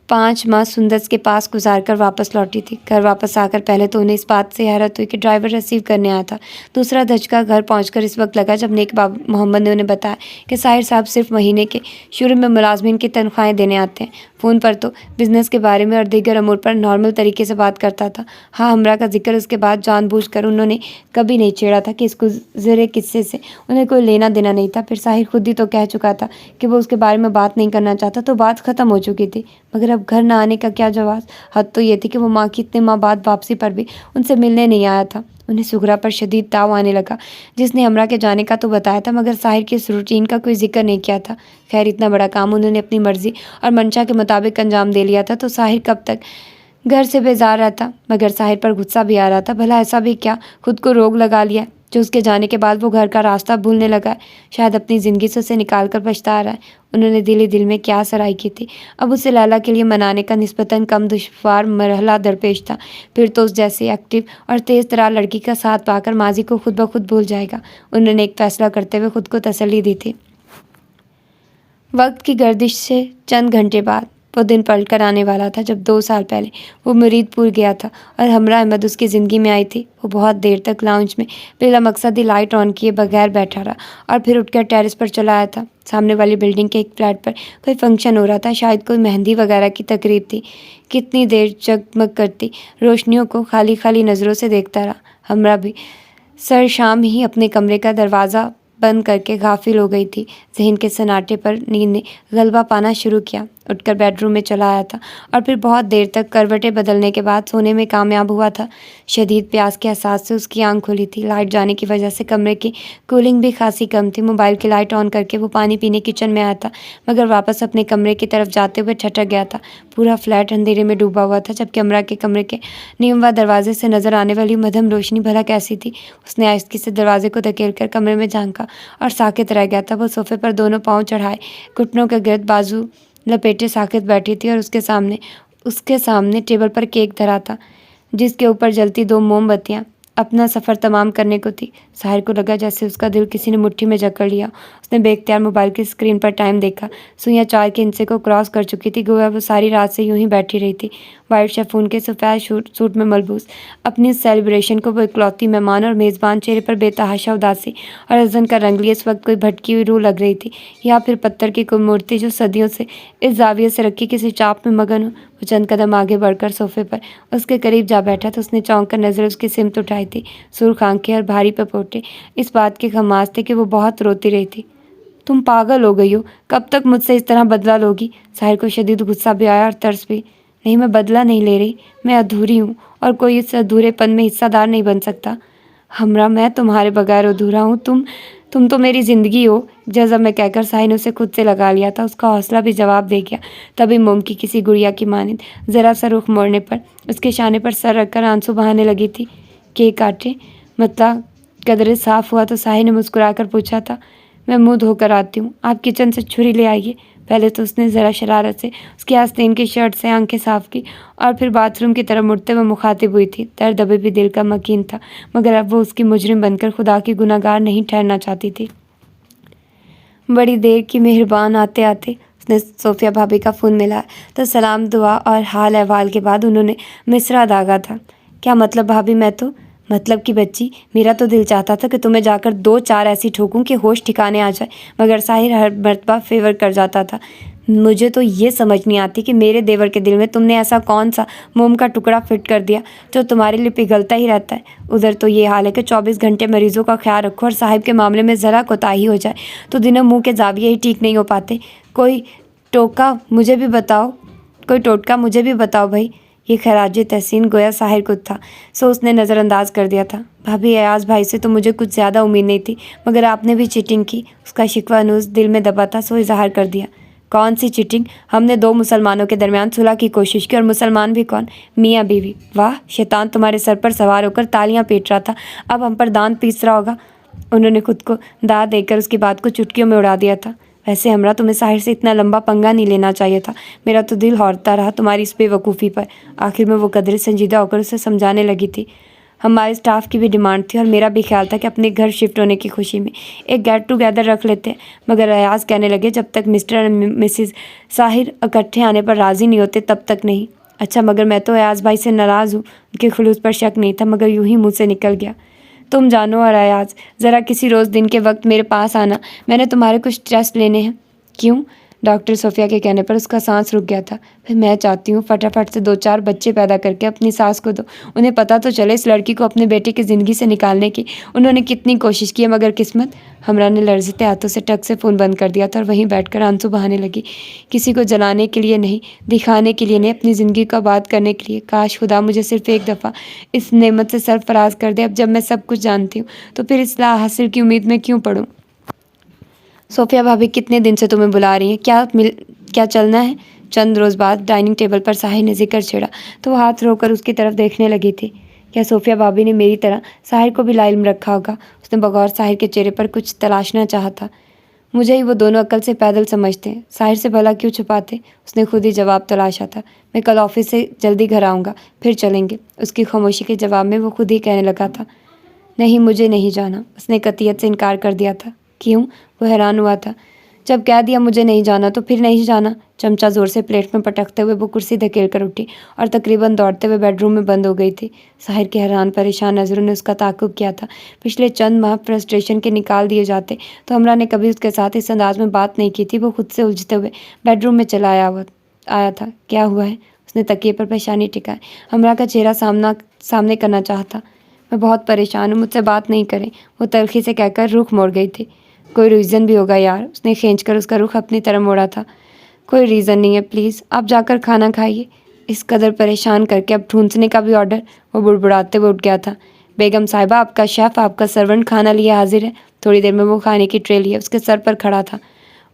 5 माह सुंदस के पास गुजारकर वापस लौटी थी। घर वापस आकर पहले तो उन्हें इस बात से हैरत हुई कि ड्राइवर रिसीव करने आया था। दूसरा धचका घर पहुंचकर इस वक्त लगा जब नेक बाबा मोहम्मद ने उन्हें बताया कि साहिर साहब सिर्फ महीने के शुरू में मुलाजमीन की तनख्वाहें देने आते हैं। फ़ोन पर तो बिज़नेस के बारे में और दीगर अमूर पर नॉर्मल तरीके से बात करता था। हाँ, हमरा का जिक्र उसके बाद जानबूझकर उन्होंने कभी नहीं छेड़ा था कि इस गुज़रे किस्से से उन्हें कोई लेना देना नहीं था। फिर साहिर खुद ही तो कह चुका था कि वो उसके बारे में बात नहीं करना चाहता, तो बात ख़त्म हो चुकी थी। मगर अब घर ना आने का क्या जवाब? हद तो ये थी कि वो माँ की इतने माह बाद वापसी पर भी उनसे मिलने नहीं आया था। उन्हें सुगरा पर शदीद ताव आने लगा, जिसने हमरा के जाने का तो बताया था मगर साहिर की इस रूटीन का कोई जिक्र नहीं किया था। खैर, इतना बड़ा काम उन्होंने अपनी मर्जी और मंशा के मुताबिक अंजाम दे लिया था तो साहिर कब तक घर से बेजार रहता। मगर साहिर पर गुस्सा भी आ रहा था। भला ऐसा भी क्या खुद को रोग लगा लिया जो उसके जाने के बाद वो घर का रास्ता भूलने लगा है? शायद अपनी ज़िंदगी से उसे निकाल कर पछता रहा है। उन्होंने दिल ही दिल में क्या सराई की थी। अब उसे लैला के लिए मनाने का निस्बतन कम दुश्वार मरहला दरपेश था। फिर तो उस जैसी एक्टिव और तेज़ तरार लड़की का साथ पाकर माजी को खुद ब खुद भूल जाएगा। उन्होंने एक फ़ैसला करते हुए खुद को तसल्ली दी थी। वक्त की गर्दिश से चंद घंटे बाद वो दिन पलट कर आने वाला था जब 2 साल पहले वो मुरीदपुर गया था और हमरा अहमद उसकी ज़िंदगी में आई थी। वो बहुत देर तक लाउंज में बिला मकसदी लाइट ऑन किए बगैर बैठा रहा और फिर उठकर टेरेस पर चला आया था। सामने वाली बिल्डिंग के एक फ्लैट पर कोई फंक्शन हो रहा था, शायद कोई मेहंदी वगैरह की तकरीब थी। कितनी देर जगमग करती रोशनियों को खाली खाली नज़रों से देखता रहा। हमरा भी सर शाम ही अपने कमरे का दरवाज़ा बंद करके गाफिल हो गई थी। जहन के सन्नाटे पर नींद ने गलबा पाना शुरू किया। उठकर बेडरूम में चला आया था और फिर बहुत देर तक करवटें बदलने के बाद सोने में कामयाब हुआ था। शदीद प्यास के एहसास से उसकी आंख खुली थी। लाइट जाने की वजह से कमरे की कूलिंग भी खासी कम थी। मोबाइल की लाइट ऑन करके वो पानी पीने किचन में आया था, मगर वापस अपने कमरे की तरफ जाते हुए ठटक गया था। पूरा फ्लैट अंधेरे में डूबा हुआ था, जबकि हमरा के कमरे के नीमवा दरवाजे से नज़र आने वाली मध्यम रोशनी भला कैसी थी। उसने आहिस्ती से दरवाजे को धकेल कर कमरे में झांका और साकित रह गया था। वो सोफे पर दोनों पाँव चढ़ाए घुटनों के गिर्द बाजू लपेटे साकित बैठी थी और उसके सामने टेबल पर केक धरा था जिसके ऊपर जलती 2 मोमबत्तियाँ अपना सफ़र तमाम करने को थी। साहिर को लगा जैसे उसका दिल किसी ने मुट्ठी में जकड़ लिया। उसने बेख्तियार मोबाइल की स्क्रीन पर टाइम देखा। सुइयाँ 4 के हिस्से को क्रॉस कर चुकी थी। गोया वो सारी रात से यूं ही बैठी रही थी, वाइट शेफून के सफ़ेद सूट में मलबूस। अपनी सेलिब्रेशन को वो इकलौती मेहमान और मेज़बान चेहरे पर बेतहाशा उदासी और हज़न का रंग लिए इस वक्त कोई भटकी हुई रूह लग रही थी, या फिर पत्थर की कोई मूर्ति जो सदियों से इस जाविये से रखी किसी चाप में मगन हो। वो चंद कदम आगे बढ़कर सोफे पर उसके करीब जा बैठा तो उसने चौंक कर नज़र उसकी सिमत उठाई थी। सुर्ख आंखें और भारी पपोटे इस बात के खमास थे कि वो बहुत रोती रही थी। तुम पागल हो गई हो, कब तक मुझसे इस तरह बदला लोगी? साहिर को शदीद गुस्सा भी आया और तरस भी। नहीं, मैं बदला नहीं ले रही, मैं अधूरी हूँ और कोई इस अधूरेपन में हिस्सादार नहीं बन सकता। हमरा, मैं तुम्हारे बगैर अधूरा हूँ। तुम तो मेरी ज़िंदगी हो। जज़ब में कहकर साहिर ने उसे खुद से लगा लिया था। उसका हौसला भी जवाब दे गया। तभी मोम की किसी गुड़िया की मानिंद ज़रा सा रुख मोड़ने पर उसके शाने पर सर रखकर आंसू बहाने लगी थी। केक काटे मतलब कदरे साफ़ हुआ तो साहिर ने मुस्कुराकर पूछा था, मैं मुँह धोकर आती हूँ, आप किचन से छुरी ले आइए। पहले तो उसने ज़रा शरारत से उसकी आस्तीन की शर्ट से आंखें साफ की और फिर बाथरूम की तरफ मुड़ते हुए मुखातिब हुई थी। दर्द अभी भी दिल का मकीन था, मगर अब वो उसकी मुजरिम बनकर खुदा की गुनाहगार नहीं ठहरना चाहती थी। बड़ी देर की मेहरबान आते आते उसने सोफिया भाभी का फ़ोन मिलाया तो सलाम दुआ और हाल अहवाल के बाद उन्होंने मिसरा दागा था। क्या मतलब भाभी? मैं तो मतलब कि बच्ची, मेरा तो दिल चाहता था कि तुम्हें जाकर 2-4 ऐसी ठोकूं कि होश ठिकाने आ जाए, मगर साहिर हर मर्तबा फेवर कर जाता था। मुझे तो ये समझ नहीं आती कि मेरे देवर के दिल में तुमने ऐसा कौन सा मोम का टुकड़ा फिट कर दिया जो तुम्हारे लिए पिघलता ही रहता है। उधर तो ये हाल है कि 24 घंटे मरीजों का ख्याल रखो और साहिब के मामले में ज़रा कोताही हो जाए तो दिनों मुंह के जाविये ही ठीक नहीं हो पाते। कोई टोटका मुझे भी बताओ भाई। ये खराज तहसीन गोया साहिर कुछ था, सो उसने नज़रअंदाज कर दिया था। भाभी, अयाज भाई से तो मुझे कुछ ज़्यादा उम्मीद नहीं थी, मगर आपने भी चीटिंग की। उसका शिकवा अनूस दिल में दबा था, सो इजहार कर दिया। कौन सी चीटिंग? हमने 2 मुसलमानों के दरमियान सुलह की कोशिश की, और मुसलमान भी कौन? मियाँ बीवी। वाह, शैतान तुम्हारे सर पर सवार होकर तालियां पीट रहा था, अब हम पर दांत पीस रहा होगा। उन्होंने खुद को दाद देकर उसकी बात को चुटकियों में उड़ा दिया था। वैसे हमरा, तुम्हें साहिर से इतना लंबा पंगा नहीं लेना चाहिए था। मेरा तो दिल हौरता रहा तुम्हारी इस बेवकूफ़ी पर। आखिर में वो कदरे संजीदा होकर उसे समझाने लगी थी। हमारे स्टाफ की भी डिमांड थी और मेरा भी ख्याल था कि अपने घर शिफ्ट होने की खुशी में एक गेट टुगेदर रख लेते हैं, मगर अयाज कहने लगे जब तक मिस्टर और मिसिस साहिर इकट्ठे आने पर राज़ी नहीं होते तब तक नहीं। अच्छा, मगर मैं तो अयाज भाई से नाराज़ हूँ। उनके खुलूस पर शक नहीं था, मगर यूं ही मुँह से निकल गया। तुम जानो और अयाज, ज़रा किसी रोज़ दिन के वक्त मेरे पास आना, मैंने तुम्हारे कुछ टेस्ट लेने हैं। क्यों? डॉक्टर सोफिया के कहने पर उसका सांस रुक गया था। फिर मैं चाहती हूँ फटाफट से 2-4 बच्चे पैदा करके अपनी सास को दो, उन्हें पता तो चले इस लड़की को अपने बेटे की ज़िंदगी से निकालने की उन्होंने कितनी कोशिश की है, मगर किस्मत। हमरा ने लर्ज़ते हाथों से टक से फ़ोन बंद कर दिया था और वहीं बैठकर आंसू बहाने लगी। किसी को जलाने के लिए नहीं, दिखाने के लिए नहीं, अपनी ज़िंदगी को आबाद करने के लिए। काश खुदा मुझे सिर्फ एक दफ़ा इस नेमत से सरफराज कर दे। अब जब मैं सब कुछ जानती हूँ तो फिर इस्लाह हासिल की उम्मीद में क्यों पड़ूँ? सोफिया भाभी कितने दिन से तुम्हें बुला रही हैं, क्या चलना है? चंद रोज़ बाद डाइनिंग टेबल पर साहिर ने जिक्र छेड़ा तो वो हाथ रोकर उसकी तरफ देखने लगी थी। क्या सोफिया भाभी ने मेरी तरह साहिर को भी लाइल्म रखा होगा? उसने बगौर साहिर के चेहरे पर कुछ तलाशना चाहा था। मुझे ही वो दोनों अक्ल से पैदल समझते हैं, साहिर से भला क्यों छुपाते? उसने खुद ही जवाब तलाशा था। मैं कल ऑफिस से जल्दी घर आऊँगा, फिर चलेंगे। उसकी खामोशी के जवाब में वो खुद ही कहने लगा था, नहीं, मुझे नहीं जाना। उसने कतियत से इनकार कर दिया था। क्यों? वो हैरान हुआ था। जब कह दिया मुझे नहीं जाना तो फिर नहीं जाना। चमचा ज़ोर से प्लेट में पटकते हुए वो कुर्सी धकेल कर उठी और तकरीबन दौड़ते हुए बेडरूम में बंद हो गई थी। साहिर के हैरान परेशान नज़रों ने उसका ताक़ुब किया था। पिछले चंद माह फ्रस्ट्रेशन के निकाल दिए जाते तो हमरा ने कभी उसके साथ इस अंदाज में बात नहीं की थी। वो खुद से उलझते हुए बेडरूम में चला आया था। क्या हुआ है? उसने तकिए पर पेशानी टिकाई हमरा का चेहरा सामने करना चाहता। मैं बहुत परेशान हूँ, मुझसे बात नहीं करें। वो तल्खी से कहकर रुख मोड़ गई थी। कोई रीज़न भी होगा यार। उसने खींचकर उसका रुख अपनी तरफ मोड़ा था। कोई रीज़न नहीं है, प्लीज़ आप जाकर खाना खाइए। इस कदर परेशान करके अब ठूंसने का भी ऑर्डर? वो बुड़बुड़ाते हुए उठ गया था। बेगम साहिबा, आपका शेफ़, आपका सर्वेंट खाना लिए हाजिर है। थोड़ी देर में वो खाने की ट्रे लिए उसके सर पर खड़ा था।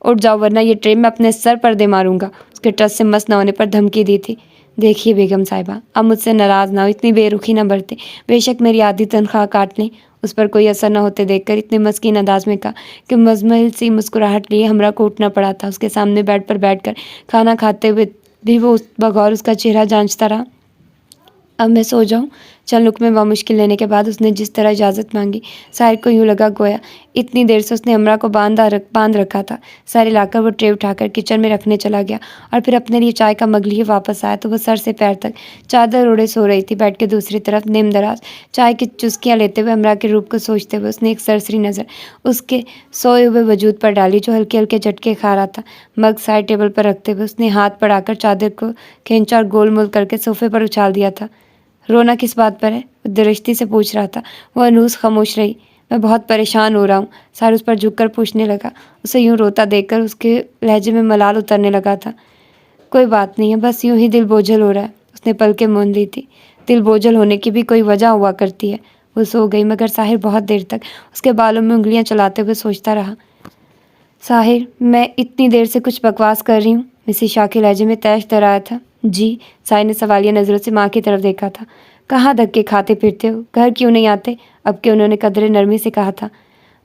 उठ जाओ वरना ये ट्रे मैं अपने सर पर दे मारूंगा। उसके ट्रस्ट से मस न होने पर धमकी दी थी। देखिए बेगम साहिबा, अब मुझसे नाराज़ ना हो, इतनी बेरुखी ना बरते। बेशक मेरी आधी तनख्वाह काट लें। उस पर कोई असर न होते देखकर इतने मस्कीन अंदाज में कहा कि मजमल सी मुस्कुराहट लिए हमरा को उठना पड़ा था। उसके सामने बेड पर बैठकर खाना खाते हुए भी वो बगौर उसका चेहरा जांचता रहा। अब मैं सो जाऊं? चंद लुकमे बामुश्किल लेने के बाद उसने जिस तरह इजाज़त मांगी, साहिर को यूँ लगा गोया इतनी देर से उसने हमरा को बांध रखा था। सारे लाकर वो ट्रे उठाकर किचन में रखने चला गया और फिर अपने लिए चाय का मग लिए वापस आया तो वो सर से पैर तक चादर ओढ़े सो रही थी। बेड के दूसरी तरफ निम दराज चाय की चुस्कियाँ लेते हुए हमरा के रूप को सोचते हुए उसने एक सरसरी नज़र उसके सोए हुए वजूद पर डाली जो हल्के हल्के झटके खा रहा था। मग साइड टेबल पर रखते हुए उसने हाथ बढ़ाकर चादर को खींचा और गोल मोल करके सोफे पर उछाल दिया था। रोना किस बात पर है? वो दृष्टि से पूछ रहा था। वो अनूस खामोश रही। मैं बहुत परेशान हो रहा हूँ, सार उस पर झुककर पूछने लगा। उसे यूं रोता देखकर उसके लहजे में मलाल उतरने लगा था। कोई बात नहीं है, बस यूं ही दिल बोझल हो रहा है। उसने पलकें मूंद ली थी। दिल बोझल होने की भी कोई वजह हुआ करती है। वो सो गई, मगर साहिर बहुत देर तक उसके बालों में उंगलियां चलाते हुए सोचता रहा। साहिर, मैं इतनी देर से कुछ बकवास कर रही हूँ? मिसेस शाह के लहजे में तैश डराया था। जी? साहिर ने सवालिया नज़रों से माँ की तरफ देखा था। कहाँ धक्के खाते फिरते हो? घर क्यों नहीं आते? अब के उन्होंने कदरे नरमी से कहा था।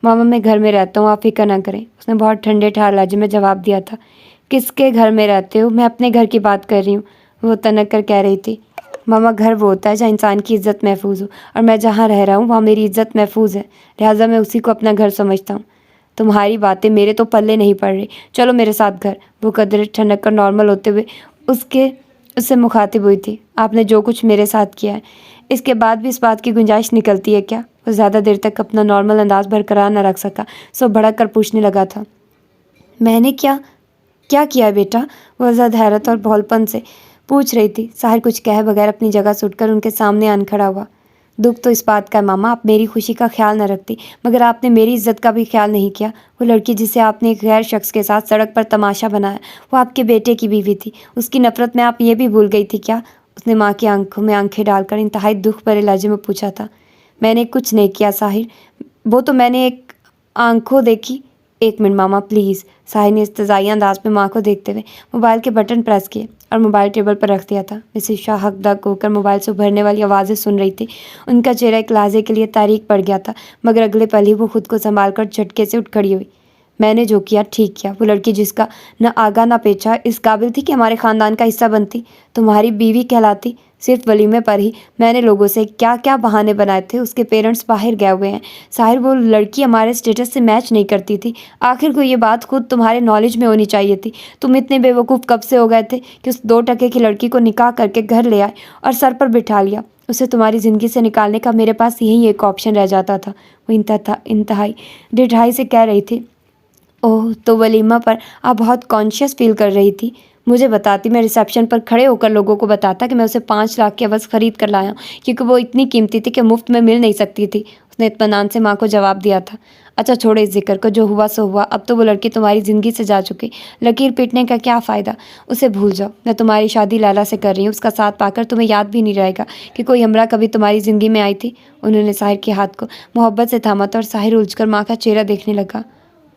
मामा, मैं घर में रहता हूँ, आप फिक्र ना करें। उसने बहुत ठंडे ठार लहजे में जवाब दिया था। किसके घर में रहते हो? मैं अपने घर की बात कर रही हूँ, वो तनक कर कह रही थी। मामा, घर वो होता है जहाँ इंसान की इज़्ज़त महफूज हो, और मैं जहाँ रह रहा हूँ वहाँ मेरी इज़्ज़त महफूज है, लिहाजा मैं उसी को अपना घर समझता हूँ। तुम्हारी बातें मेरे तो पल्ले नहीं पड़ रही, चलो मेरे साथ घर। वो कदर ठनक कर नॉर्मल होते हुए उससे मुखातिब हुई थी। आपने जो कुछ मेरे साथ किया है, इसके बाद भी इस बात की गुंजाइश निकलती है क्या? वो ज़्यादा देर तक अपना नॉर्मल अंदाज बरकरार न रख सका, सो भड़क कर पूछने लगा था, मैंने क्या क्या किया है बेटा? वो आज़ाद हैरत और भोलपन से पूछ रही थी। साहिर कुछ कहे बगैर अपनी जगह से उठकर उनके सामने आन खड़ा हुआ। दुख तो इस बात का है मामा, आप मेरी खुशी का ख्याल न रखती, मगर आपने मेरी इज्जत का भी ख्याल नहीं किया। वो लड़की जिसे आपने एक गैर शख्स के साथ सड़क पर तमाशा बनाया, वो आपके बेटे की बीवी थी। उसकी नफरत में आप ये भी भूल गई थी क्या? उसने माँ की आंखों में आंखें डालकर इंतहाई दुख भरे लहजे में पूछा था। मैंने कुछ नहीं किया साहिर, वो तो मैंने एक आंखों देखी। एक मिनट मामा प्लीज़। साहिर ने इस्तज़ाई अंदाज में माँ को देखते हुए मोबाइल के बटन प्रेस किए और मोबाइल टेबल पर रख दिया था। मिसेस शाह हकदक होकर मोबाइल से उभरने वाली आवाज़ें सुन रही थी। उनका चेहरा एक लहजे के लिए तारीक पड़ गया था, मगर अगले पल ही वो खुद को संभाल कर झटके से उठ खड़ी हुई। मैंने जो किया ठीक किया। वो लड़की जिसका न आगा न पेचा इस काबिल थी कि हमारे ख़ानदान का हिस्सा बनती, तुम्हारी बीवी कहलाती। सिर्फ वलीमे पर ही मैंने लोगों से क्या क्या बहाने बनाए थे। उसके पेरेंट्स बाहर गए हुए हैं साहिर, वो लड़की हमारे स्टेटस से मैच नहीं करती थी। आखिर को ये बात खुद तुम्हारे नॉलेज में होनी चाहिए थी। तुम इतने बेवकूफ़ कब से हो गए थे कि उस 2 टके की लड़की को निकाह करके घर ले आए और सर पर बिठा लिया? उसे तुम्हारी ज़िंदगी से निकालने का मेरे पास यही एक ऑप्शन रह जाता था। वो इंतहाई डिठाई से कह रही थी। ओह, तो वलीमा पर आप बहुत कॉन्शियस फील कर रही थी। मुझे बताती, मैं रिसेप्शन पर खड़े होकर लोगों को बताता कि मैं उसे 5 लाख की अवज़ ख़रीद कर लाया हूँ, क्योंकि वो इतनी कीमती थी कि मुफ्त में मिल नहीं सकती थी। उसने इत्मीनान से माँ को जवाब दिया था। अच्छा छोड़ो इस जिक्र को, जो हुआ सो हुआ। अब तो वो लड़की तुम्हारी ज़िंदगी से जा चुकी, लकीर पीटने का क्या फ़ायदा? उसे भूल जाओ। मैं तुम्हारी शादी लैला से कर रही हूँ, उसका साथ पाकर तुम्हें याद भी नहीं रहेगा कि कोई हमरा कभी तुम्हारी ज़िंदगी में आई थी। उन्होंने साहिर के हाथ को मोहब्बत से थामा था और साहिर उलझकर माँ का चेहरा देखने लगा।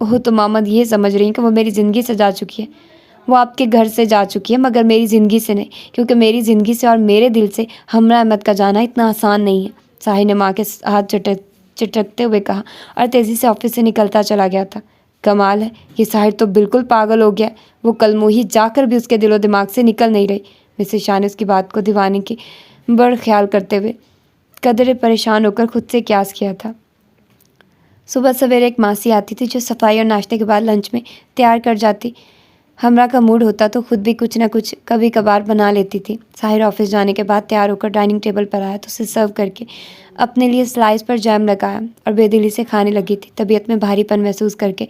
ओह, तो मामा ये समझ रही हैं कि वो मेरी ज़िंदगी से जा चुकी है? वो आपके घर से जा चुकी है, मगर मेरी ज़िंदगी से नहीं, क्योंकि मेरी ज़िंदगी से और मेरे दिल से हमरा अहमद का जाना इतना आसान नहीं है। साहिर ने माँ के हाथ चटकते हुए कहा और तेज़ी से ऑफिस से निकलता चला गया था। कमाल है, ये साहिर तो बिल्कुल पागल हो गया। वो कलमुही जाकर भी उसके दिलो दिमाग से निकल नहीं रही। मिसेस शाह ने उसकी बात को दीवाने की बड़ ख्याल करते हुए कदरे परेशान होकर खुद से क्यास किया था। सुबह सवेरे एक मासी आती थी जो सफाई और नाश्ते के बाद लंच में तैयार कर जाती। हमरा का मूड होता तो खुद भी कुछ न कुछ कभी कभार बना लेती थी। साहिर ऑफिस जाने के बाद तैयार होकर डाइनिंग टेबल पर आया तो उसे सर्व करके अपने लिए स्लाइस पर जैम लगाया और बेदिली से खाने लगी थी। तबीयत में भारीपन महसूस करके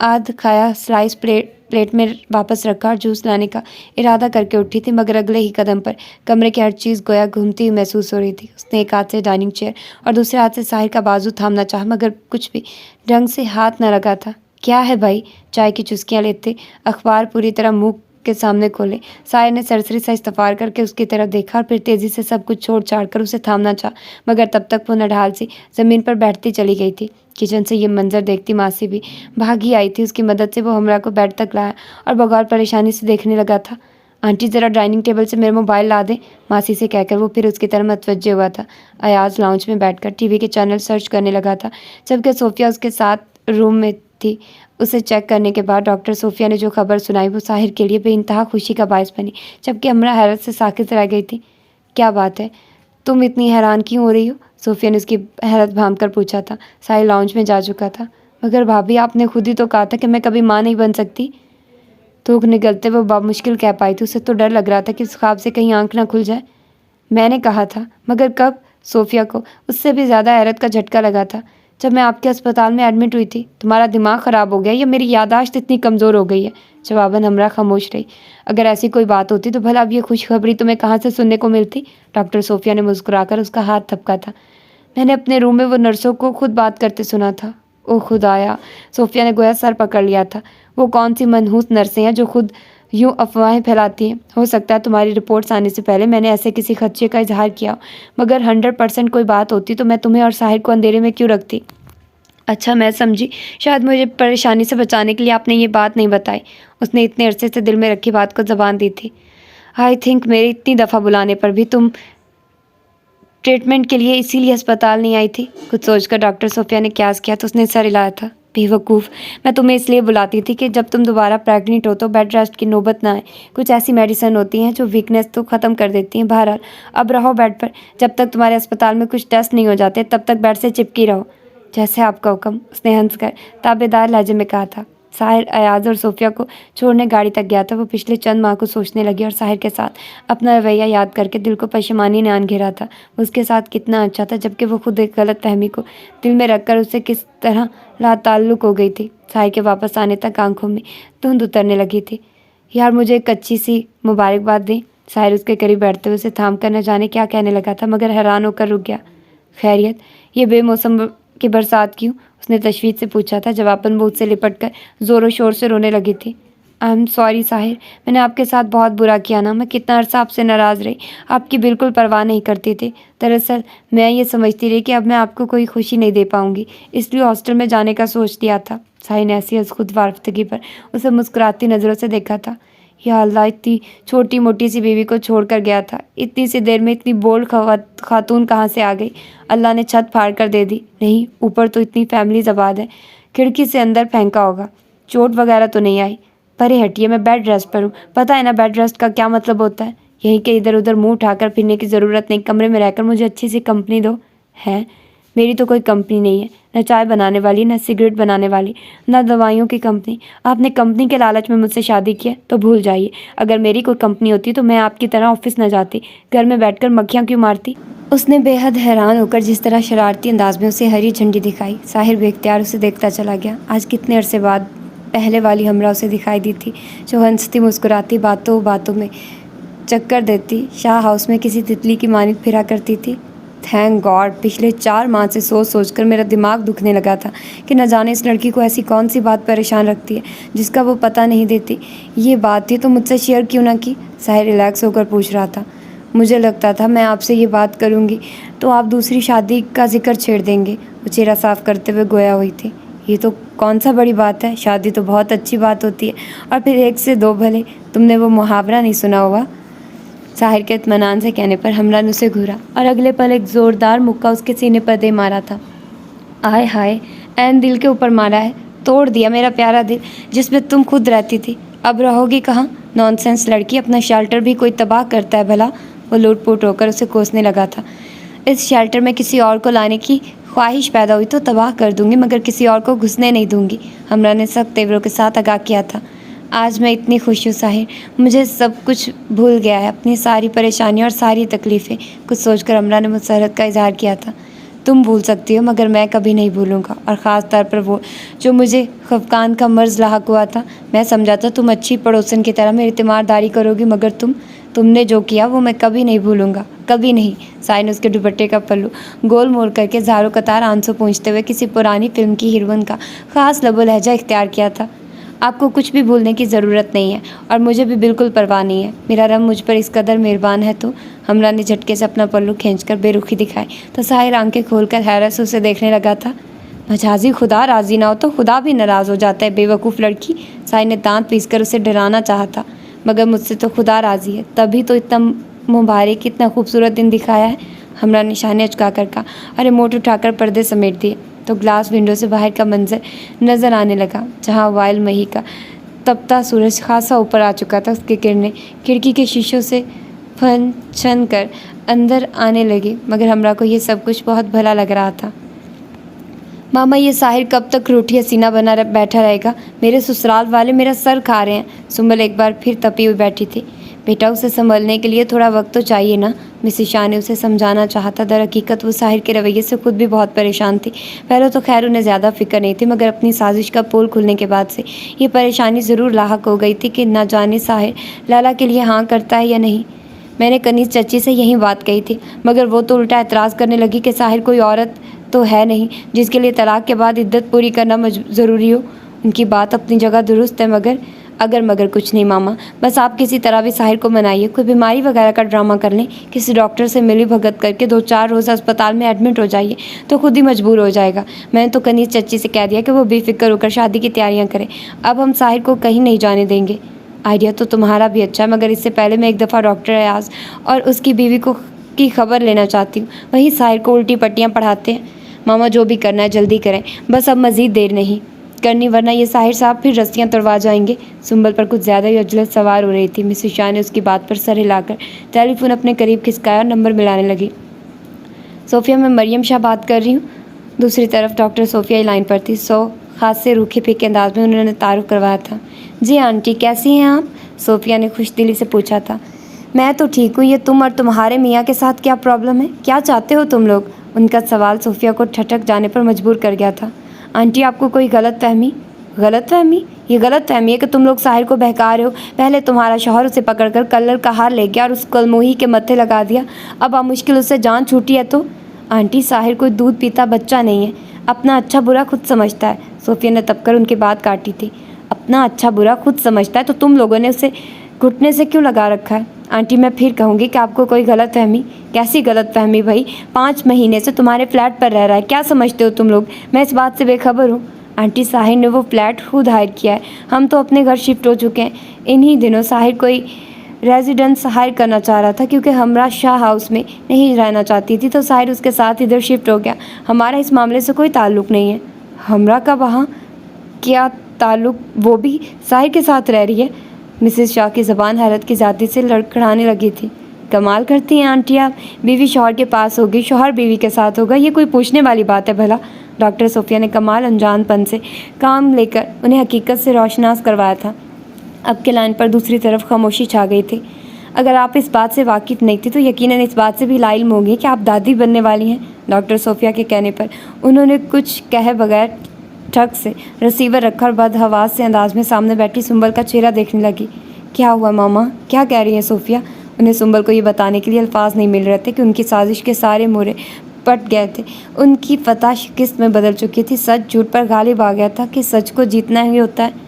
आध खाया स्लाइस प्लेट में वापस रखा और जूस लाने का इरादा करके उठी थी, मगर अगले ही कदम पर कमरे की हर चीज़ गोया घूमती हुई महसूस हो रही थी। उसने एक हाथ से डाइनिंग चेयर और दूसरे हाथ से साहिर का बाजू थामना चाहा, मगर कुछ भी ढंग से हाथ न लगा था। क्या है भाई? चाय की चुस्कियाँ लेते अखबार पूरी तरह मुंह के सामने खोले। साहिर ने सरसरी सा इस्तफार करके उसकी तरफ देखा और फिर तेज़ी से सब कुछ छोड़ छाड़ कर उसे थामना चाहा, मगर तब तक वो नढाल सी ज़मीन पर बैठती चली गई थी। किचन से ये मंजर देखती मासी भी भागी आई थी। उसकी मदद से वो हमरा को बेड तक लाया और बगौर परेशानी से देखने लगा था। आंटी ज़रा डाइनिंग टेबल से मेरा मोबाइल ला दें, मासी से कहकर वो फिर उसकी तरफ मतवज्जे हुआ था। अयाज लाउंज में बैठकर टीवी के चैनल सर्च करने लगा था, जबकि सोफिया उसके साथ रूम में थी। उसे चेक करने के बाद डॉक्टर सोफिया ने जो खबर सुनाई वो साहिर के लिए बेइंतहा खुशी का बायस बनी, जबकि हमरा हैरत से साकित रह गई थी। क्या बात है, तुम इतनी हैरान क्यों हो रही हो? सोफिया ने उसकी हैरत भांप कर पूछा था। साहिर लाउंज में जा चुका था। मगर भाभी, आपने खुद ही तो कहा था कि मैं कभी माँ नहीं बन सकती। थूक निकलते वो बामुश्किल कह पाई थी। उसे तो डर लग रहा था कि उस ख्वाब से कहीं आंख ना खुल जाए। मैंने कहा था, मगर कब? सोफिया को उससे भी ज़्यादा हैरत का झटका लगा था। जब मैं आपके अस्पताल में एडमिट हुई थी। तुम्हारा दिमाग ख़राब हो गया या मेरी याददाश्त इतनी कमज़ोर हो गई है? जवाबन हमरा खामोश रही। अगर ऐसी कोई बात होती तो भला अब ये खुशखबरी तुम्हें कहाँ से सुनने को मिलती? डॉक्टर सोफिया ने मुस्कुराकर उसका हाथ थपका था। मैंने अपने रूम में वो नर्सों को खुद बात करते सुना था। ओह खुदाया, सोफिया ने गोया सर पकड़ लिया था। वो कौन सी मनहूस नर्सें हैं जो खुद यूँ अफवाहें फैलाती हैं? हो सकता है तुम्हारी रिपोर्ट्स आने से पहले मैंने ऐसे किसी खदशे का इजहार किया, मगर 100% कोई बात होती तो मैं तुम्हें और साहिर को अंधेरे में क्यों रखती? अच्छा मैं समझी, शायद मुझे परेशानी से बचाने के लिए आपने ये बात नहीं बताई। उसने इतने अरसे से दिल में रखी बात को ज़बान दी थी। आई थिंक मेरी इतनी दफ़ा बुलाने पर भी तुम ट्रीटमेंट के लिए इसीलिए अस्पताल नहीं आई थी। कुछ सोचकर डॉक्टर सोफिया ने क्यास किया तो उसने सर हिलाया था। बेवकूफ़, मैं तुम्हें इसलिए बुलाती थी कि जब तुम दोबारा प्रेग्नेंट हो तो बेड रेस्ट की नौबत ना आए। कुछ ऐसी मेडिसिन होती हैं जो वीकनेस तो ख़त्म कर देती हैं। बहरहाल अब रहो बेड पर, जब तक तुम्हारे अस्पताल में कुछ टेस्ट नहीं हो जाते तब तक बेड से चिपकी रहो। जैसे आपका हुक्म, उसने हंसकर ताबेदार लहजे में कहा था। साहिर अयाज और सोफिया को छोड़ने गाड़ी तक गया था। वो पिछले चंद माह को सोचने लगी और साहिर के साथ अपना रवैया याद करके दिल को पशेमानी ने आन घेरा था। उसके साथ कितना अच्छा था, जबकि वो खुद एक गलत फहमी को दिल में रखकर उससे किस तरह लाताल्लुक हो गई थी। साहिर के वापस आने तक आंखों में धुंध उतरने लगी थी। यार मुझे एक अच्छी सी मुबारकबाद दें। साहिर उसके करीब बैठते हुए उसे थाम कर न जाने क्या कहने लगा था, मगर हैरान होकर रुक गया। खैरियत, ये बेमौसम की बरसात क्यों? उसने तशवीश से पूछा था। जवाबन वो उससे लिपट कर ज़ोरों शोर से रोने लगी थी। आई एम सॉरी साहिर, मैंने आपके साथ बहुत बुरा किया ना। मैं कितना अरसा आपसे नाराज़ रही, आपकी बिल्कुल परवाह नहीं करती थी। दरअसल मैं ये समझती रही कि अब मैं आपको कोई खुशी नहीं दे पाऊँगी, इसलिए हॉस्टल में जाने का सोच लिया था। साहिर ने ऐसी खुद वारफ्तगी पर उसे मुस्कुराती नज़रों से देखा था। या अल्लाह, इतनी छोटी मोटी सी बीवी को छोड़ कर गया था। इतनी सी देर में इतनी बोल्ड खातून कहाँ से आ गई? अल्लाह ने छत फाड़ कर दे दी। नहीं, ऊपर तो इतनी फैमिली आबाद है, खिड़की से अंदर फेंका होगा। चोट वगैरह तो नहीं आई? परे हटिए, मैं बेड रेस्ट पर हूँ। पता है ना बेड रेस्ट का क्या मतलब होता है? यहीं के इधर उधर मुंह उठाकर फिरने की ज़रूरत नहीं, कमरे में रहकर मुझे अच्छी सी कंपनी दो। है मेरी तो कोई कंपनी नहीं है, न चाय बनाने वाली, न सिगरेट बनाने वाली, न दवाइयों की कंपनी। आपने कंपनी के लालच में मुझसे शादी की है तो भूल जाइए। अगर मेरी कोई कंपनी होती तो मैं आपकी तरह ऑफिस न जाती, घर में बैठकर मक्खियाँ क्यों मारती। उसने बेहद हैरान होकर जिस तरह शरारती अंदाज में उसे हरी झंडी दिखाई। साहिर बेख्तियार उसे देखता चला गया। आज कितने अरसे बाद पहले वाली हमरा उसे दिखाई दी थी, जो हंसती मुस्कुराती बातों बातों में चक्कर देती शाह हाउस में किसी तितली की मानित फिरा करती थी। थैंक गॉड, पिछले 4 माह से सोच सोचकर मेरा दिमाग दुखने लगा था कि न जाने इस लड़की को ऐसी कौन सी बात परेशान रखती है जिसका वो पता नहीं देती। ये बात थी तो मुझसे शेयर क्यों ना की? साहिर रिलैक्स होकर पूछ रहा था। मुझे लगता था मैं आपसे ये बात करूँगी तो आप दूसरी शादी का जिक्र छेड़ देंगे। वो चेहरा साफ करते हुए गोया हुई थी। ये तो कौन सा बड़ी बात है, शादी तो बहुत अच्छी बात होती है, और फिर 1 से 2 भले। तुमने वो मुहावरा नहीं सुना होगा? साहिर के इत्मीनान से कहने पर हमरा ने उसे घूरा और अगले पल एक ज़ोरदार मुक्का उसके सीने पर दे मारा था। आय हाय, ऐन दिल के ऊपर मारा है, तोड़ दिया मेरा प्यारा दिल जिसमें तुम खुद रहती थी। अब रहोगी कहाँ? नॉनसेंस लड़की, अपना शेल्टर भी कोई तबाह करता है भला। वो लूटपुट होकर उसे कोसने लगा था। इस शेल्टर में किसी और को लाने की ख्वाहिश पैदा हुई तो तबाह कर दूंगी, मगर किसी और को घुसने नहीं दूंगी, हमरा ने सख्त तेवरों के साथ आगाह किया था। आज मैं इतनी खुश हूँ साहिर, मुझे सब कुछ भूल गया है, अपनी सारी परेशानियाँ और सारी तकलीफ़ें। कुछ सोचकर हमरा ने मुसरत का इजहार किया था। तुम भूल सकती हो मगर मैं कभी नहीं भूलूंगा, और ख़ास तौर पर वो जो मुझे खफकान का मर्ज़ लाहक हुआ था। मैं समझा था तुम अच्छी पड़ोसन की तरह मेरी तीमारदारी करोगी, मगर तुमने जो किया वो मैं कभी नहीं भूलूंगा, कभी नहीं। साहिर ने उसके दुपट्टे का पल्लू गोल मोड़ करके ज़ारो कतार आंसू पूंछते हुए किसी पुरानी फिल्म की हीरोइन का ख़ास लबो लहजा इख्तियार किया था। आपको कुछ भी भूलने की ज़रूरत नहीं है, और मुझे भी बिल्कुल परवाह नहीं है। मेरा रब मुझ पर इस कदर मेहरबान है। तो हमरा ने झटके से अपना पल्लू खींचकर बेरुखी दिखाई तो साहिर आंखें खोलकर हैरत से उसे देखने लगा था। मजाजी खुदा राज़ी ना हो तो खुदा भी नाराज़ हो जाता है, बेवकूफ़ लड़की। साहिर ने दांत पीसकर उसे डराना चाहा था। मगर मुझसे तो खुदा राज़ी है, तभी तो इतना मुबारक, इतना खूबसूरत दिन दिखाया है। हमरा ने शाने चुका कर कहा। अरे मोट उठाकर पर्दे समेट दिए तो ग्लास विंडो से बाहर का मंजर नज़र आने लगा, जहाँ वाइल मही का तपता सूरज खासा ऊपर आ चुका था। उसकी किरणें खिड़की के शीशों से फन छन कर अंदर आने लगी, मगर हमरा को ये सब कुछ बहुत भला लग रहा था। मामा, ये साहिर कब तक रूठी हसीना बना बैठा रहेगा? मेरे ससुराल वाले मेरा सर खा रहे हैं। सुंबल एक बार फिर तपी हुई बैठी थी। बेटा, उसे संभलने के लिए थोड़ा वक्त तो चाहिए ना, मिसेस शाह ने उसे समझाना चाहा था। दर हकीकत वो साहिर के रवैये से खुद भी बहुत परेशान थी। पहले तो खैर उन्हें ज़्यादा फिक्र नहीं थी, मगर अपनी साजिश का पोल खुलने के बाद से ये परेशानी ज़रूर लाहक हो गई थी कि न जाने साहिर लैला के लिए हाँ करता है या नहीं। मैंने कनीज़ चची से यही बात कही थी, मगर वो तो उल्टा एतराज़ करने लगी कि साहिर कोई औरत तो है नहीं जिसके लिए तलाक के बाद इद्दत पूरी करना ज़रूरी हो। उनकी बात अपनी जगह दुरुस्त है, मगर कुछ नहीं मामा, बस आप किसी तरह भी साहिर को मनाइए। कोई बीमारी वगैरह का ड्रामा कर लें, किसी डॉक्टर से मिली भगत करके 2-4 रोज़ अस्पताल में एडमिट हो जाइए तो खुद ही मजबूर हो जाएगा। मैंने तो कनीज़ चच्ची से कह दिया कि वो बेफिक्र होकर शादी की तैयारियाँ करें। अब हम साहिर को कहीं नहीं जाने देंगे। आइडिया तो तुम्हारा भी अच्छा है, मगर इससे पहले मैं एक दफ़ा डॉक्टर अयाज और उसकी बीवी की खबर लेना चाहती हूँ। वहीं साहिर को उल्टी पट्टियाँ पढ़ाते हैं। मामा, जो भी करना है जल्दी करें, बस अब मज़ीद देर नहीं। करनी, वरना ये साहिर साहब फिर रस्सियाँ तोड़वा जाएंगे। सुंबल पर कुछ ज़्यादा ही अजलत सवार हो रही थी। मिसेस शाह ने उसकी बात पर सर हिलाकर टेलीफोन अपने करीब खिसकाया और नंबर मिलाने लगी। सोफिया, मैं मरियम शाह बात कर रही हूँ। दूसरी तरफ डॉक्टर सोफिया ही लाइन पर थी। खास से रूखे फीके अंदाज में उन्होंने तारुफ करवाया था। जी आंटी, कैसी हैं आप? सोफिया ने खुशदिली से पूछा था। मैं तो ठीक हूँ, ये तुम और तुम्हारे मियाँ के साथ क्या प्रॉब्लम है? क्या चाहते हो तुम लोग? उनका सवाल सोफिया को ठटक जाने पर मजबूर कर गया था। आंटी, आपको कोई गलतफहमी? गलतफहमी? ये गलतफहमी है कि तुम लोग साहिर को बहका रहे हो। पहले तुम्हारा शौहर उसे पकड़कर कल्लर का हार ले गया और उस कलमोही के मत्थे लगा दिया। अब मुश्किल उससे जान छूटी है तो? आंटी, साहिर कोई दूध पीता बच्चा नहीं है, अपना अच्छा बुरा खुद समझता है। सोफिया ने तबकर उनकी बात काटी थी। अपना अच्छा बुरा खुद समझता है तो तुम लोगों ने उसे घुटने से क्यों लगा रखा है? आंटी, मैं फिर कहूँगी कि आपको कोई गलतफहमी। कैसी गलतफहमी भाई? 5 महीने से तुम्हारे फ्लैट पर रह रहा है, क्या समझते हो तुम लोग? मैं इस बात से बेखबर हूँ। आंटी, साहिर ने वो फ्लैट खुद हायर किया है, हम तो अपने घर शिफ्ट हो चुके हैं। इन्हीं दिनों साहिर कोई रेजिडेंस हायर करना चाह रहा था क्योंकि हमरा शाह हाउस में नहीं रहना चाहती थी, तो साहिर उसके साथ इधर शिफ्ट हो गया। हमारा इस मामले से कोई ताल्लुक़ नहीं है। हमरा का वहाँ क्या ताल्लुक़? वो भी साहिर के साथ रह रही है। मिसेस शाह की ज़बान हैरत की ज़्यादती से लड़खड़ाने लगी थी। कमाल करती हैं आंटी आप, बीवी शौहर के पास होगी, शौहर बीवी के साथ होगा, ये कोई पूछने वाली बात है भला? डॉक्टर सोफिया ने कमाल अनजानपन से काम लेकर उन्हें हकीकत से रोशनास करवाया था। अब के लाइन पर दूसरी तरफ खामोशी छा गई थी। अगर आप इस बात से वाकिफ़ नहीं थी तो यकीनन इस बात से भी लाइल्म होंगी कि आप दादी बनने वाली हैं। डॉक्टर सोफिया के कहने पर उन्होंने कुछ कहे बगैर ठग से रिसीवर रखा और बदहवास से अंदाज में सामने बैठी सुंबल का चेहरा देखने लगी। क्या हुआ मामा, क्या कह रही हैं सोफिया? उन्हें सुंबल को ये बताने के लिए अल्फाज नहीं मिल रहे थे कि उनकी साजिश के सारे मोरे पट गए थे। उनकी फतह शिकस्त में बदल चुकी थी। सच झूठ पर गालिब आ गया था कि सच को जीतना ही होता है।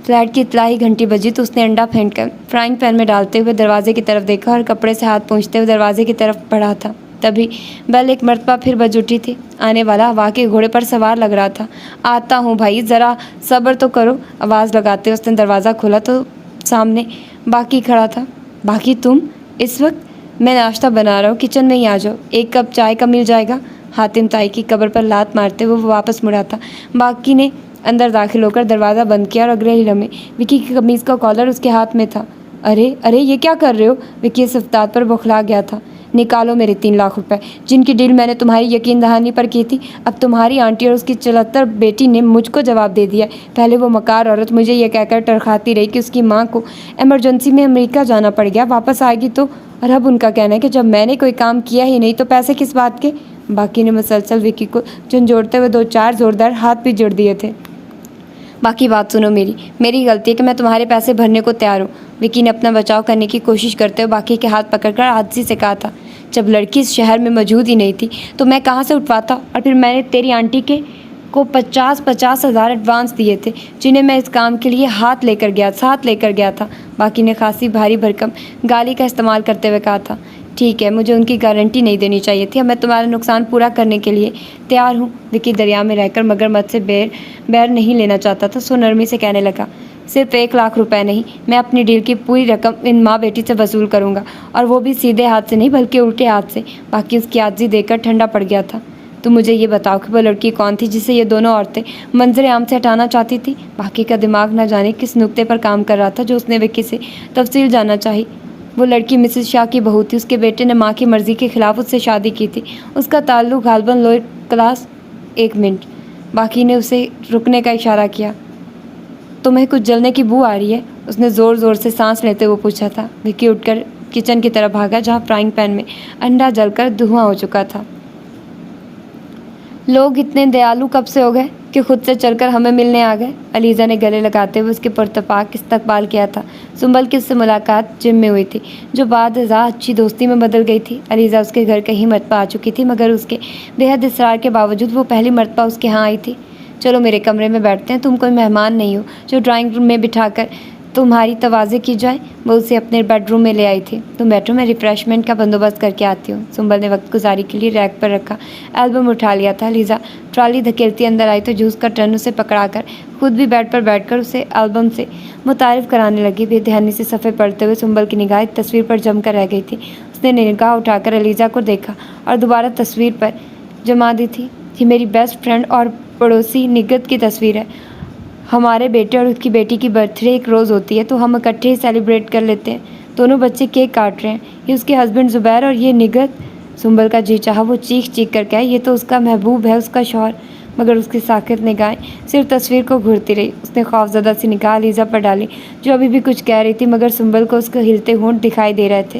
फ्लैट की इतला ही घंटी बजी तो उसने अंडा फेंट कर फ्राइंग पैन में डालते हुए दरवाजे की तरफ देखा और कपड़े से हाथ पोंछते हुए दरवाजे की तरफ बढ़ा था। तभी बेल एक मरतबा फिर बज उठी थी। आने वाला हवा के घोड़े पर सवार लग रहा था। आता हूँ भाई, ज़रा सब्र तो करो। आवाज़ लगाते उसने दरवाज़ा खोला तो सामने बाकी खड़ा था। बाकी तुम? इस वक्त? मैं नाश्ता बना रहा हूँ, किचन में ही आ जाओ, 1 कप चाय का मिल जाएगा। हातिम ताई की कब्र पर लात मारते हुए वो वापस मुड़ा था। बाकी ने अंदर दाखिल होकर दरवाज़ा बंद किया और अगले ही लम्हे विकी की कमीज़ का कॉलर उसके हाथ में था। अरे अरे, ये क्या कर रहे हो? विकी इस इफ्तार पर बौखला गया था। निकालो मेरे 3 लाख रुपए, जिनकी डील मैंने तुम्हारी यकीन दहानी पर की थी। अब तुम्हारी आंटी और उसकी 74 बेटी ने मुझको जवाब दे दिया। पहले वो मकार औरत मुझे ये कहकर टरखाती रही कि उसकी माँ को इमरजेंसी में अमेरिका जाना पड़ गया, वापस आएगी तो। और अब उनका कहना है कि जब मैंने कोई काम किया ही नहीं तो पैसे किस बात के। बाकी ने मुसलसल विकी को झंझोड़ते हुए 2-4 जोरदार हाथ भी जोड़ दिए थे। बाकी बात सुनो, मेरी गलती है कि मैं तुम्हारे पैसे भरने को तैयार हूँ। विकी ने अपना बचाव करने की कोशिश करते हुए बाकी के हाथ पकड़कर आजिज़ी से कहा था। जब लड़की इस शहर में मौजूद ही नहीं थी तो मैं कहाँ से उठवाता? और फिर मैंने तेरी आंटी को 50-50 हज़ार एडवांस दिए थे, जिन्हें मैं इस काम के लिए साथ लेकर गया था। बाकी ने खासी भारी भरकम गाली का इस्तेमाल करते हुए कहा था। ठीक है, मुझे उनकी गारंटी नहीं देनी चाहिए थी। अब मैं तुम्हारा नुकसान पूरा करने के लिए तैयार हूँ। विकी दरिया में रहकर मगरमच्छ से बैर नहीं लेना चाहता था, सो नरमी से कहने लगा। सिर्फ 1 लाख रुपए नहीं, मैं अपनी डील की पूरी रकम इन माँ बेटी से वसूल करूँगा, और वो भी सीधे हाथ से नहीं बल्कि उल्टे हाथ से। बाकी उसकी आजिज़ी देखकर ठंडा पड़ गया था। तो मुझे ये बताओ कि वो लड़की कौन थी जिसे ये दोनों औरतें मंजर आम से हटाना चाहती थी? बाकी का दिमाग न जाने किस नुक्ते पर काम कर रहा था जो उसने विकी से तफसील जानना चाही। वो लड़की मिसेस शाह की बहू थी। उसके बेटे ने माँ की मर्ज़ी के खिलाफ उससे शादी की थी। उसका ताल्लुक गालबन लोअर क्लास। 1 मिनट, बाकी ने उसे रुकने का इशारा किया। तुम्हें कुछ जलने की बू आ रही है? उसने ज़ोर ज़ोर से सांस लेते हुए पूछा था। विकी उठकर किचन की तरफ भागा जहाँ फ्राइंग पैन में अंडा जलकर धुआं हो चुका था। लोग इतने दयालु कब से हो गए कि खुद से चलकर हमें मिलने आ गए? अलीज़ा ने गले लगाते हुए उसके पुरतपाक इस्तकबाल किया था। सुंबल की उससे मुलाकात जिम में हुई थी, जो बाद अच्छी दोस्ती में बदल गई थी। अलीज़ा उसके घर कई मरतबा आ चुकी थी, मगर उसके बेहद इसरार के बावजूद वो पहली मरतबा उसके यहाँ आई थी। चलो मेरे कमरे में बैठते हैं, तुम कोई मेहमान नहीं हो जो ड्राइंग रूम में बिठाकर तुम्हारी तवाज़े की जाए। वो उसे अपने बेडरूम में ले आई थी। तुम बैठो, मैं रिफ़्रेशमेंट का बंदोबस्त करके आती हूँ। सुंबल ने वक्त गुजारी के लिए रैक पर रखा एल्बम उठा लिया था। लीज़ा ट्रॉली धकेलती अंदर आई तो जूस का टर्न उसे पकड़ाकर खुद भी बेड पर बैठकर उसे एल्बम से मुतारिफ़ कराने लगी। बेध्यानी से सफ़े पढ़ते हुए सुंबल की निगाह एक तस्वीर पर जमकर रह गई थी। उसने निगाह उठाकर अलीज़ा को देखा और दोबारा तस्वीर पर जमा दी थी। ये मेरी बेस्ट फ्रेंड और पड़ोसी निगत की तस्वीर है। हमारे बेटे और उसकी बेटी की बर्थडे एक रोज़ होती है तो हम इकट्ठे ही सेलिब्रेट कर लेते हैं। दोनों बच्चे केक काट रहे हैं। ये उसके हस्बैंड ज़ुबैर और ये निगत। सुंबल का जी चाहा वो चीख चीख कर कहे, ये तो उसका महबूब है, उसका शौहर। मगर उसकी साकित निगाहें सिर्फ तस्वीर को घूरती रही। उसने खौफजदा सी निगाह लीज़ा पर डाली, जो अभी भी कुछ कह रही थी, मगर सुंबल को उसके हिलते होंठ दिखाई दे रहे थे।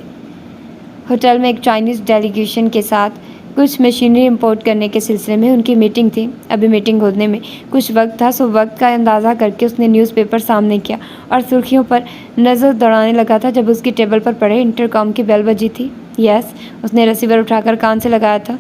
होटल में एक चाइनीज़ डेलीगेशन के साथ कुछ मशीनरी इंपोर्ट करने के सिलसिले में उनकी मीटिंग थी। अभी मीटिंग होने में कुछ वक्त था, सो वक्त का अंदाज़ा करके उसने न्यूज़पेपर सामने किया और सुर्खियों पर नज़र दौड़ाने लगा था जब उसकी टेबल पर पड़े इंटरकॉम की बेल बजी थी। यस, उसने रिसीवर उठाकर कान से लगाया था।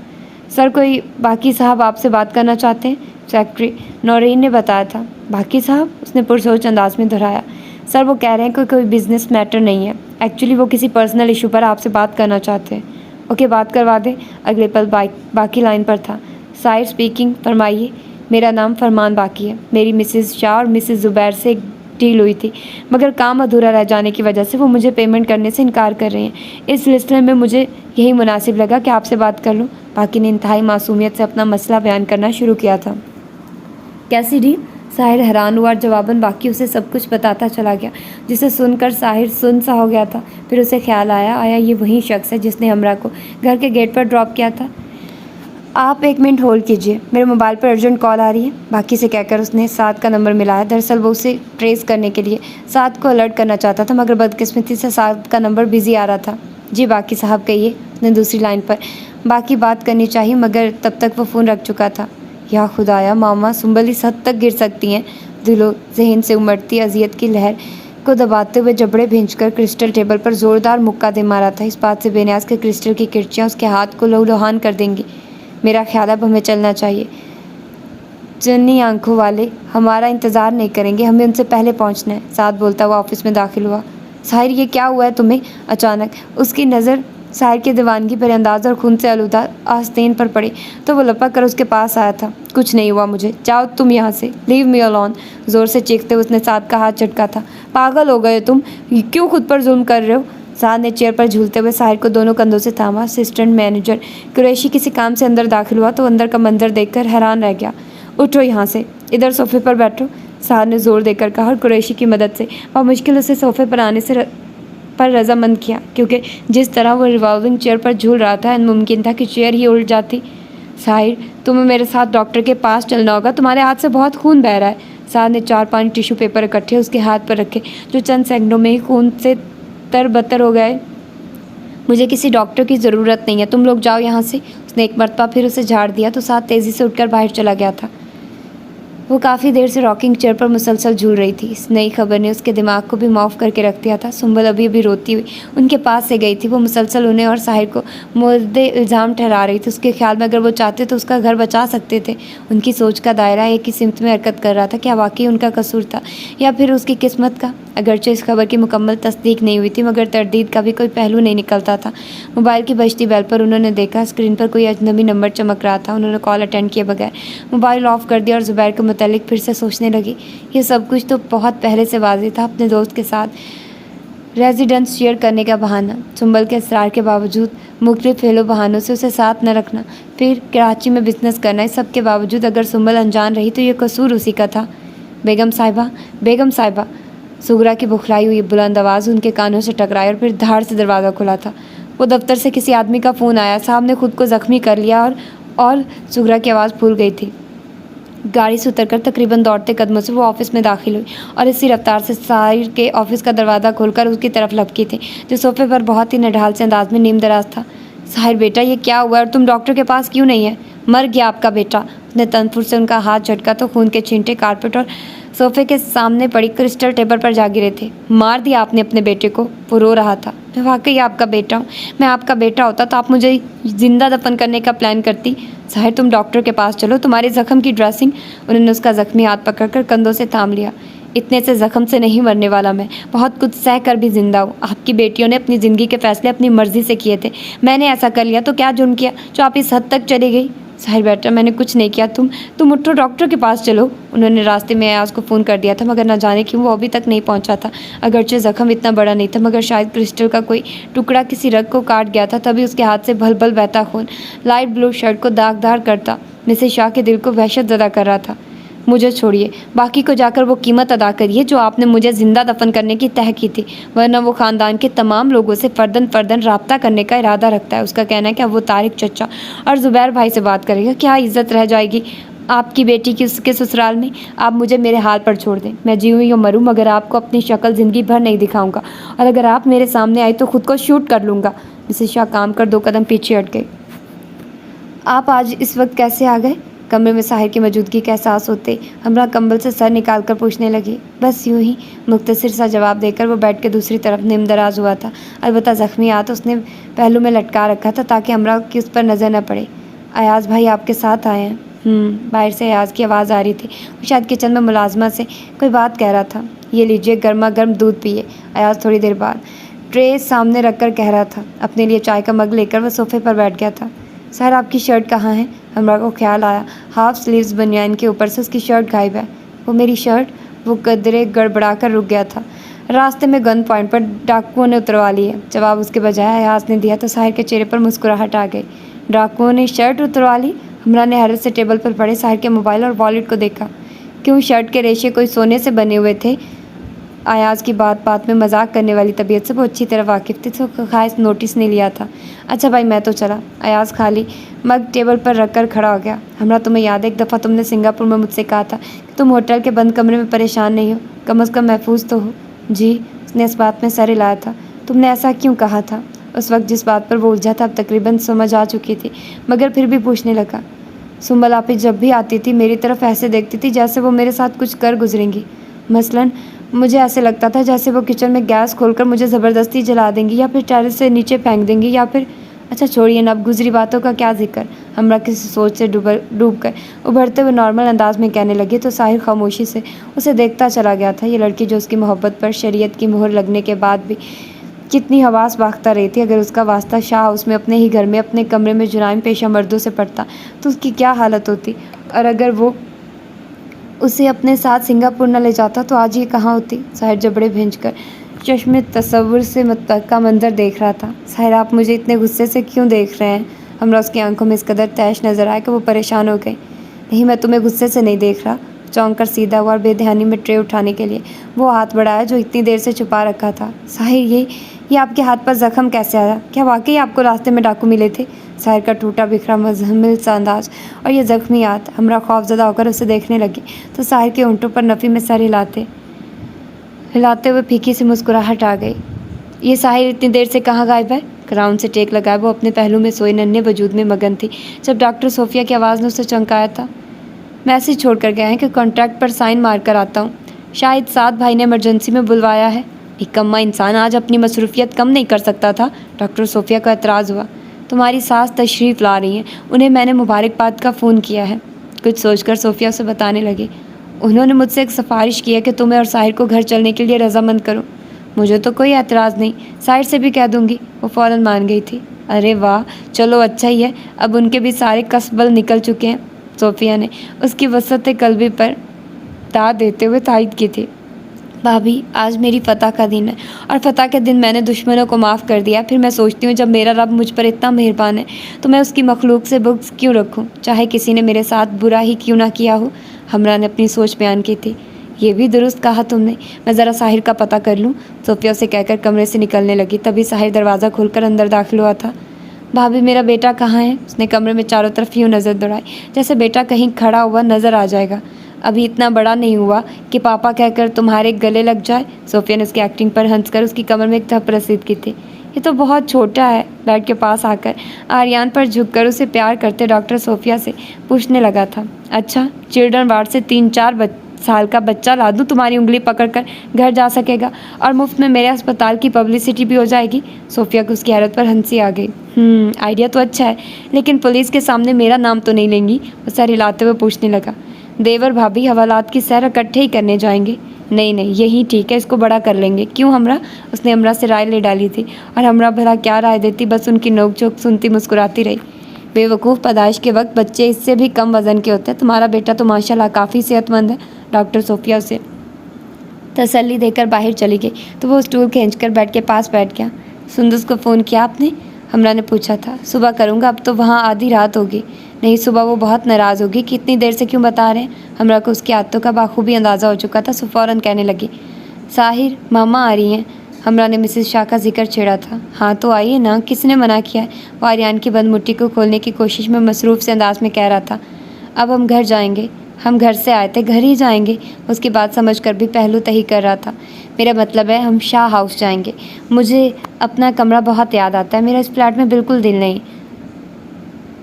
सर, कोई बाकी साहब आपसे बात करना चाहते हैं, सेक्रेटरी नौरीन ने बताया था। बाकी साहब? उसने पुरसोच अंदाज में दोहराया। सर, वो कह रहे हैं कि कोई बिजनेस मैटर नहीं है, एक्चुअली वो किसी पर्सनल इशू पर आपसे बात करना चाहते हैं। ओके, बात करवा दें। अगले पल बाकी लाइन पर था। साहिर स्पीकिंग, फरमाइए। मेरा नाम फरमान बाकी है। मेरी मिसेस शाह और मिसेस ज़ुबैर से एक डील हुई थी, मगर काम अधूरा रह जाने की वजह से वो मुझे पेमेंट करने से इनकार कर रही हैं। इस सिलसिले में मुझे यही मुनासिब लगा कि आपसे बात कर लूँ। बाकी ने इंतहाई मासूमियत से अपना मसला बयान करना शुरू किया था। कैसी डील? साहिर हैरान हुआ और जवाबन बाकी उसे सब कुछ बताता चला गया, जिसे सुनकर साहिर सुन सा हो गया था। फिर उसे ख्याल आया ये वही शख्स है जिसने हमरा को घर के गेट पर ड्रॉप किया था। आप 1 मिनट होल्ड कीजिए, मेरे मोबाइल पर अर्जेंट कॉल आ रही है। बाकी से कहकर उसने साद का नंबर मिलाया। दरअसल वो उसे ट्रेस करने के लिए साद को अलर्ट करना चाहता था, मगर बदकिस्मती से साद का नंबर बिजी आ रहा था। जी बाकी साहब, कहिए। उसने दूसरी लाइन पर बाकी बात करनी चाहिए, मगर तब तक वो फ़ोन रख चुका था। या खुदाया, मामा सुंबल इस हद तक गिर सकती हैं। दिलो जहन से उमड़ती अजियत की लहर को दबाते हुए जबड़े भींचकर क्रिस्टल टेबल पर ज़ोरदार मुक्का दे मारा था। इस बात से बेनियाज के क्रिस्टल की किरचियाँ उसके हाथ को लहूलुहान कर देंगी। मेरा ख्याल अब हमें चलना चाहिए। चन्नी आंखों वाले हमारा इंतज़ार नहीं करेंगे, हमें उनसे पहले पहुंचना है। साथ बोलता हुआ ऑफिस में दाखिल हुआ। साहिर, ये क्या हुआ है तुम्हें? अचानक उसकी नज़र साहिर के दीवानगी भरे अंदाज और खून से आलूदा आस्तीन पर पड़ी तो वो लपक कर उसके पास आया था। कुछ नहीं हुआ मुझे, जाओ तुम यहाँ से, लीव मी अलोन। ज़ोर से चीखते हुए उसने साद का हाथ झटका था। पागल हो गए तुम, क्यों खुद पर जुल्म कर रहे हो? साद ने चेयर पर झूलते हुए साहिर को दोनों कंधों से थामा। असिस्टेंट मैनेजर कुरैशी किसी काम से अंदर दाखिल हुआ तो अंदर का मंजर देखकर हैरान रह गया। उठो यहाँ से, इधर सोफे पर बैठो, साद ने जोर देकर कहा और कुरैशी की मदद से मुश्किल उसे सोफे पर आने से पर रजामंद किया, क्योंकि जिस तरह वो रिवॉल्विंग चेयर पर झूल रहा था मुमकिन था कि चेयर ही उल्ट जाती। साहिर, तुम्हें मेरे साथ डॉक्टर के पास चलना होगा, तुम्हारे हाथ से बहुत खून बह रहा है। साद ने 4-5 टिश्यू पेपर इकट्ठे उसके हाथ पर रखे, जो चंद सेकंडों में ही खून से तरबतर हो गए। मुझे किसी डॉक्टर की ज़रूरत नहीं है, तुम लोग जाओ यहाँ से। उसने एक मरतबा फिर उसे झाड़ दिया तो साद तेज़ी से उठकर बाहर चला गया था। वो काफ़ी देर से रॉकिंग चेयर पर मुसलसल झूल रही थी। इस नई खबर ने उसके दिमाग को भी माफ़ करके रख दिया था। सुंबल अभी अभी रोती हुई उनके पास से गई थी। वो मुसलसल उन्हें और साहिर को मुद्दे इल्ज़ाम ठहरा रही थी। उसके ख्याल में अगर वो चाहते तो उसका घर बचा सकते थे। उनकी सोच का दायरा एक ही सिमत में हरकत कर रहा था। क्या वाकई उनका कसूर था या फिर उसकी किस्मत का? अगरचे इस खबर की मुकम्मल तस्दीक नहीं हुई थी, मगर तरदीद का भी कोई पहलू नहीं निकलता था। मोबाइल की बजती बेल पर उन्होंने देखा, स्क्रीन पर कोई अजनबी नंबर चमक रहा था। उन्होंने कॉल अटेंड किए बगैर मोबाइल ऑफ कर दिया और ज़ुबैर के मुतालिक फिर से सोचने लगी। ये सब कुछ तो बहुत पहले से वाज़ेह था। अपने दोस्त के साथ रेजिडेंस शेयर करने का बहाना, सुंबल के इसरार के बावजूद मुख्तलिफ फेलो बहानों से उसे साथ न रखना, फिर कराची में बिजनेस करना, इस सब के बावजूद अगर सुंबल अनजान रही तो ये कसूर उसी का था। बेगम साहिबा, बेगम साहिबा। सुगरा की बुखलाई हुई बुलंद आवाज़ उनके कानों से टकराई और फिर धाड़ से दरवाज़ा खुला था। वो दफ्तर से किसी आदमी का फ़ोन आया। साहब ने खुद को ज़ख्मी कर लिया और सुगरा की आवाज़ भूल गई थी। गाड़ी से उतरकर तकरीबन दौड़ते कदमों से वो ऑफिस में दाखिल हुई और इसी रफ्तार से साहिर के ऑफिस का दरवाज़ा खोलकर उसकी तरफ लपकी थी, जो सोफे पर बहुत ही निढाल से अंदाज में नीम दराज था। साहिर बेटा, ये क्या हुआ और तुम डॉक्टर के पास क्यों नहीं है? मर गया आपका बेटा। उसने तनफुर से उनका हाथ झटका तो खून के छींटे कारपेट और सोफे के सामने पड़ी क्रिस्टल टेबल पर जा गिरे थे। मार दिया आपने अपने बेटे को? वो रो रहा था। मैं वाकई आपका बेटा हूँ। मैं आपका बेटा होता तो आप मुझे जिंदा दफन करने का प्लान करती। साहिर, तुम डॉक्टर के पास चलो, तुम्हारे ज़ख्म की ड्रेसिंग। उन्होंने उसका ज़ख्मी हाथ पकड़कर कंधों से थाम लिया। इतने से ज़ख्म से नहीं मरने वाला मैं, बहुत कुछ सह कर भी जिंदा हूँ। आपकी बेटियों ने अपनी ज़िंदगी के फैसले अपनी मर्ज़ी से किए थे। मैंने ऐसा कर लिया तो क्या जुर्म किया जो आप इस हद तक चली गई? साहिर बेटा मैंने कुछ नहीं किया, तुम उठो, डॉक्टर के पास चलो। उन्होंने रास्ते में अयाज को फ़ोन कर दिया था, मगर न जाने क्यों वो अभी तक नहीं पहुंचा था। अगरचे ज़ख्म इतना बड़ा नहीं था, मगर शायद क्रिस्टल का कोई टुकड़ा किसी रग को काट गया था, तभी उसके हाथ से भल भल बहता खून लाइट ब्लू शर्ट को दागदार करता मिसेस शाह के दिल को वहशत ज़दा कर रहा था। मुझे छोड़िए, बाकी को जाकर वो कीमत अदा करिए जो आपने मुझे ज़िंदा दफन करने की तय की थी, वरना वो ख़ानदान के तमाम लोगों से फ़र्दन फ़र्दन रब्ता करने का इरादा रखता है। उसका कहना है कि अब वो तारिक चचा और ज़ुबैर भाई से बात करेगा। क्या इज़्ज़त रह जाएगी आपकी बेटी की उसके ससुराल में? आप मुझे मेरे हाल पर छोड़ दें, मैं जीऊँ या मरूँ, मगर आपको अपनी शक्ल ज़िंदगी भर नहीं दिखाऊँगा, और अगर आप मेरे सामने आई तो खुद को शूट कर लूँगा। मिसेस शाह काम कर 2 कदम पीछे हट गई। आप आज इस वक्त कैसे आ गए? कमरे में साहिर की मौजूदगी का एहसास होते हमरा कंबल से सर निकाल कर पूछने लगी। बस यूं ही, मुख्तसर सा जवाब देकर वो बेड के दूसरी तरफ निमदराज हुआ था। अलबत्ता ज़ख्मी हाथ उसने पहलू में लटका रखा था ताकि हमरा की उस पर नज़र न पड़े। अयाज भाई आपके साथ आए हैं? बाहर से अयाज की आवाज़ आ रही थी। वो शायद किचन में मुलाजमा से कोई बात कह रहा था। ये लीजिए गर्मा गर्म दूध पिए। अयाज थोड़ी देर बाद ट्रे सामने रख कर कह रहा था। अपने लिए चाय का मग लेकर वह सोफे पर बैठ गया था। सर आपकी शर्ट कहाँ है? हमरा को ख्याल आया हाफ स्लीव्स बनियान के ऊपर से उसकी शर्ट गायब है। वो मेरी शर्ट? वो कदरे गड़बड़ा कर रुक गया था। रास्ते में गन पॉइंट पर डाकुओं ने उतरवा ली है। जवाब उसके बजाय अयाज ने दिया तो साहिर के चेहरे पर मुस्कुराहट आ गई। डाकुओं ने शर्ट उतरवा ली? हमरा ने हैरत से टेबल पर पड़े साहिर के मोबाइल और वॉलेट को देखा। क्यों, शर्ट के रेशे कोई सोने से बने हुए थे? अयाज की बात बात में मजाक करने वाली तबीयत से वो अच्छी तरह वाकिफ़ थी, तो खास नोटिस नहीं लिया था। अच्छा भाई मैं तो चला। अयाज खाली मग टेबल पर रखकर खड़ा हो गया। हमरा तुम्हें याद है एक दफ़ा तुमने सिंगापुर में मुझसे कहा था कि तुम होटल के बंद कमरे में परेशान नहीं हो, कम अज़ कम महफूज तो हो। जी, उसने इस बात में सर हिलाया था। तुमने ऐसा क्यों कहा था? उस वक्त जिस बात पर वो उलझा था अब तकरीबन समझ आ चुकी थी, मगर फिर भी पूछने लगा। सुंबल आपी जब भी आती थी मेरी तरफ ऐसे देखती थी जैसे वो मेरे साथ कुछ कर गुजरेंगी। मसलन मुझे ऐसे लगता था जैसे वो किचन में गैस खोलकर मुझे ज़बरदस्ती जला देंगी, या फिर टेरेस से नीचे फेंक देंगी, या फिर अच्छा छोड़िए ना, अब गुजरी बातों का क्या जिक्र। हमरा किसी सोच से डूब कर उभरते हुए नॉर्मल अंदाज में कहने लगे तो साहिर खामोशी से उसे देखता चला गया था। ये लड़की जो उसकी मोहब्बत पर शरीयत की मोहर लगने के बाद भी कितनी हवास बाख्ता रही थी, अगर उसका वास्ता शाह उसमें अपने ही घर में अपने कमरे में जुराइम पेशा मर्दों से पड़ता तो उसकी क्या हालत होती, और अगर वो उसे अपने साथ सिंगापुर न ले जाता तो आज ये कहाँ होती। साहिर जबड़े भींच कर चश्मे तसव्वुर से मुतक्का मंजर देख रहा था। साहिर आप मुझे इतने गुस्से से क्यों देख रहे हैं? हमरा उसकी आंखों में इस कदर तैश नज़र आया कि वो परेशान हो गई। नहीं, मैं तुम्हें गुस्से से नहीं देख रहा। चौंक कर सीधा हुआ और बेध्यानी में ट्रे उठाने के लिए वो हाथ बढ़ाया जो इतनी देर से छुपा रखा था। साहिर ये आपके हाथ पर ज़ख्म कैसे आया? क्या वाकई आपको रास्ते में डाकू मिले थे? साहिर का टूटा बिखरा मुज़म्मिल सा अंदाज और ये ज़ख्मी हाथ। हमरा खौफज़दा होकर उसे देखने लगी तो साहिर के ऊँटों पर नफ़ी में सर हिलाते हुए फीकी सी मुस्कुराहट आ गई। ये साहिर इतनी देर से कहाँ गायब है? क्राउन से टेक लगाए वो अपने पहलू में सोए नन्हे वजूद में मगन थी जब डॉक्टर सोफिया की आवाज़ ने उसे चौंकाया था। मैसेज छोड़ कर गए हैं कि कॉन्ट्रैक्ट पर साइन मार कर आता हूँ। शायद साद भाई ने इमरजेंसी में बुलवाया है। निकम्मा इंसान आज अपनी मसरूफियत कम नहीं कर सकता था? डॉक्टर सोफिया का एतराज़ हुआ। तुम्हारी सास तशरीफ़ ला रही हैं, उन्हें मैंने मुबारकबाद का फ़ोन किया है। कुछ सोचकर सोफिया उसे बताने लगी। उन्होंने मुझसे एक सिफारिश की है कि तुम्हें और साहिर को घर चलने के लिए रजामंद करूं। मुझे तो कोई एतराज़ नहीं, साहिर से भी कह दूंगी। वो फ़ौरन मान गई थी। अरे वाह, चलो अच्छा ही है, अब उनके भी सारे कसबल निकल चुके हैं। सोफिया ने उसकी वसत कल्बी पर दाद देते हुए तायद की थी। भाभी, आज मेरी फ़तह का दिन है और फ़तह के दिन मैंने दुश्मनों को माफ़ कर दिया। फिर मैं सोचती हूँ जब मेरा रब मुझ पर इतना मेहरबान है तो मैं उसकी मखलूक से बुग़्ज़ क्यों रखूँ, चाहे किसी ने मेरे साथ बुरा ही क्यों ना किया हो। हमरा ने अपनी सोच बयान की थी। ये भी दुरुस्त कहा तुमने, मैं ज़रा साहिर का पता कर लूँ। सोफिया उसे कहकर कमरे से निकलने लगी। तभी साहिर दरवाज़ा खोलकर अंदर दाखिल हुआ था। भाभी, मेरा बेटा कहाँ है? उसने कमरे में चारों तरफ यूँ नज़र दौड़ाई जैसे बेटा कहीं खड़ा हुआ नज़र आ जाएगा। अभी इतना बड़ा नहीं हुआ कि पापा कहकर तुम्हारे गले लग जाए। सोफिया ने उसकी एक्टिंग पर हंसकर उसकी कमर में एक थप्पड़ रसीद की थी। ये तो बहुत छोटा है। बेड के पास आकर आर्यान पर झुककर उसे प्यार करते डॉक्टर सोफिया से पूछने लगा था। अच्छा, चिल्ड्रन वार्ड से 3-4 साल का बच्चा ला दूँ, तुम्हारी उंगली पकड़कर घर जा सकेगा और मुफ्त में मेरे अस्पताल की पब्लिसिटी भी हो जाएगी। सोफिया को उसकी हैरत पर हंसी आ गई। आइडिया तो अच्छा है, लेकिन पुलिस के सामने मेरा नाम तो नहीं लेंगी? वो सर हिलाते हुए पूछने लगा। देवर भाभी हवालात की सैर इकट्ठे ही करने जाएंगे। नहीं, यही ठीक है, इसको बड़ा कर लेंगे। क्यों हमरा? उसने हमरा से राय ले डाली थी और हमरा भला क्या राय देती, बस उनकी नोक झोंक सुनती मुस्कुराती रही। बेवकूफ़, पैदाइश के वक्त बच्चे इससे भी कम वज़न के होते हैं। तुम्हारा बेटा तो माशाल्लाह काफ़ी सेहतमंद है। डॉक्टर सोफिया उसे तसल्ली देकर बाहर चली गई तो वो स्टूल खींचकर बेड के पास बैठ गया। सुंदस को फ़ोन किया आपने? हमरा ने पूछा था। सुबह करूँगा, अब तो वहाँ आधी रात होगी। नहीं, सुबह वो बहुत नाराज़ होगी कि इतनी देर से क्यों बता रहे हैं। हमरा को उसकी आदतों का बाखूबी अंदाज़ा हो चुका था। सो फ़ौरन कहने लगी, साहिर, मामा आ रही हैं। हमरा ने मिसेस शाह का जिक्र छेड़ा था। हाँ तो आइए ना, किसने मना किया है? वो आर्यन की बंद मुट्ठी को खोलने की कोशिश में मसरूफ़ से अंदाज में कह रहा था। अब हम घर जाएंगे। हम घर से आए थे, घर ही जाएंगे। उसकी बात समझकर भी पहलू तही कर रहा था। मेरा मतलब है हम शाह हाउस जाएंगे। मुझे अपना कमरा बहुत याद आता है। मेरा इस फ्लैट में बिल्कुल दिल नहीं।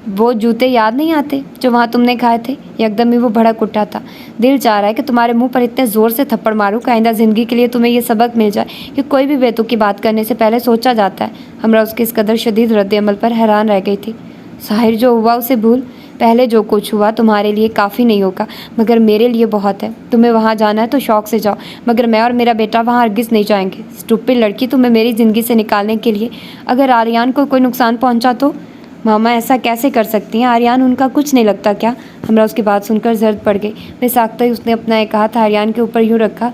वो जूते याद नहीं आते जो वहाँ तुमने खाए थे? एकदम ही वो भड़क उठा था। दिल चाह रहा है कि तुम्हारे मुंह पर इतने ज़ोर से थप्पड़ मारूं कि आइंदा ज़िंदगी के लिए तुम्हें ये सबक मिल जाए कि कोई भी बेतुकी बात करने से पहले सोचा जाता है। हमरा उसके इस कदर शदीद रद्द-ए-अमल पर हैरान रह गई थी। साहिर, जो हुआ उसे भूल। पहले जो कुछ हुआ तुम्हारे लिए काफ़ी नहीं होगा, मगर मेरे लिए बहुत है। तुम्हें वहाँ जाना है तो शौक़ से जाओ, मगर मैं और मेरा बेटा वहाँ हरगिज़ नहीं जाएंगे। स्टूपिड लड़की, तुम्हें मेरी ज़िंदगी से निकालने के लिए अगर आर्यन को कोई नुकसान पहुँचा तो? मामा ऐसा कैसे कर सकती हैं? आर्यन उनका कुछ नहीं लगता क्या? हमरा उसकी बात सुनकर जर्द पड़ गई। बेसाख्ता ही उसने अपना एक हाथ आर्यन के ऊपर यूँ रखा,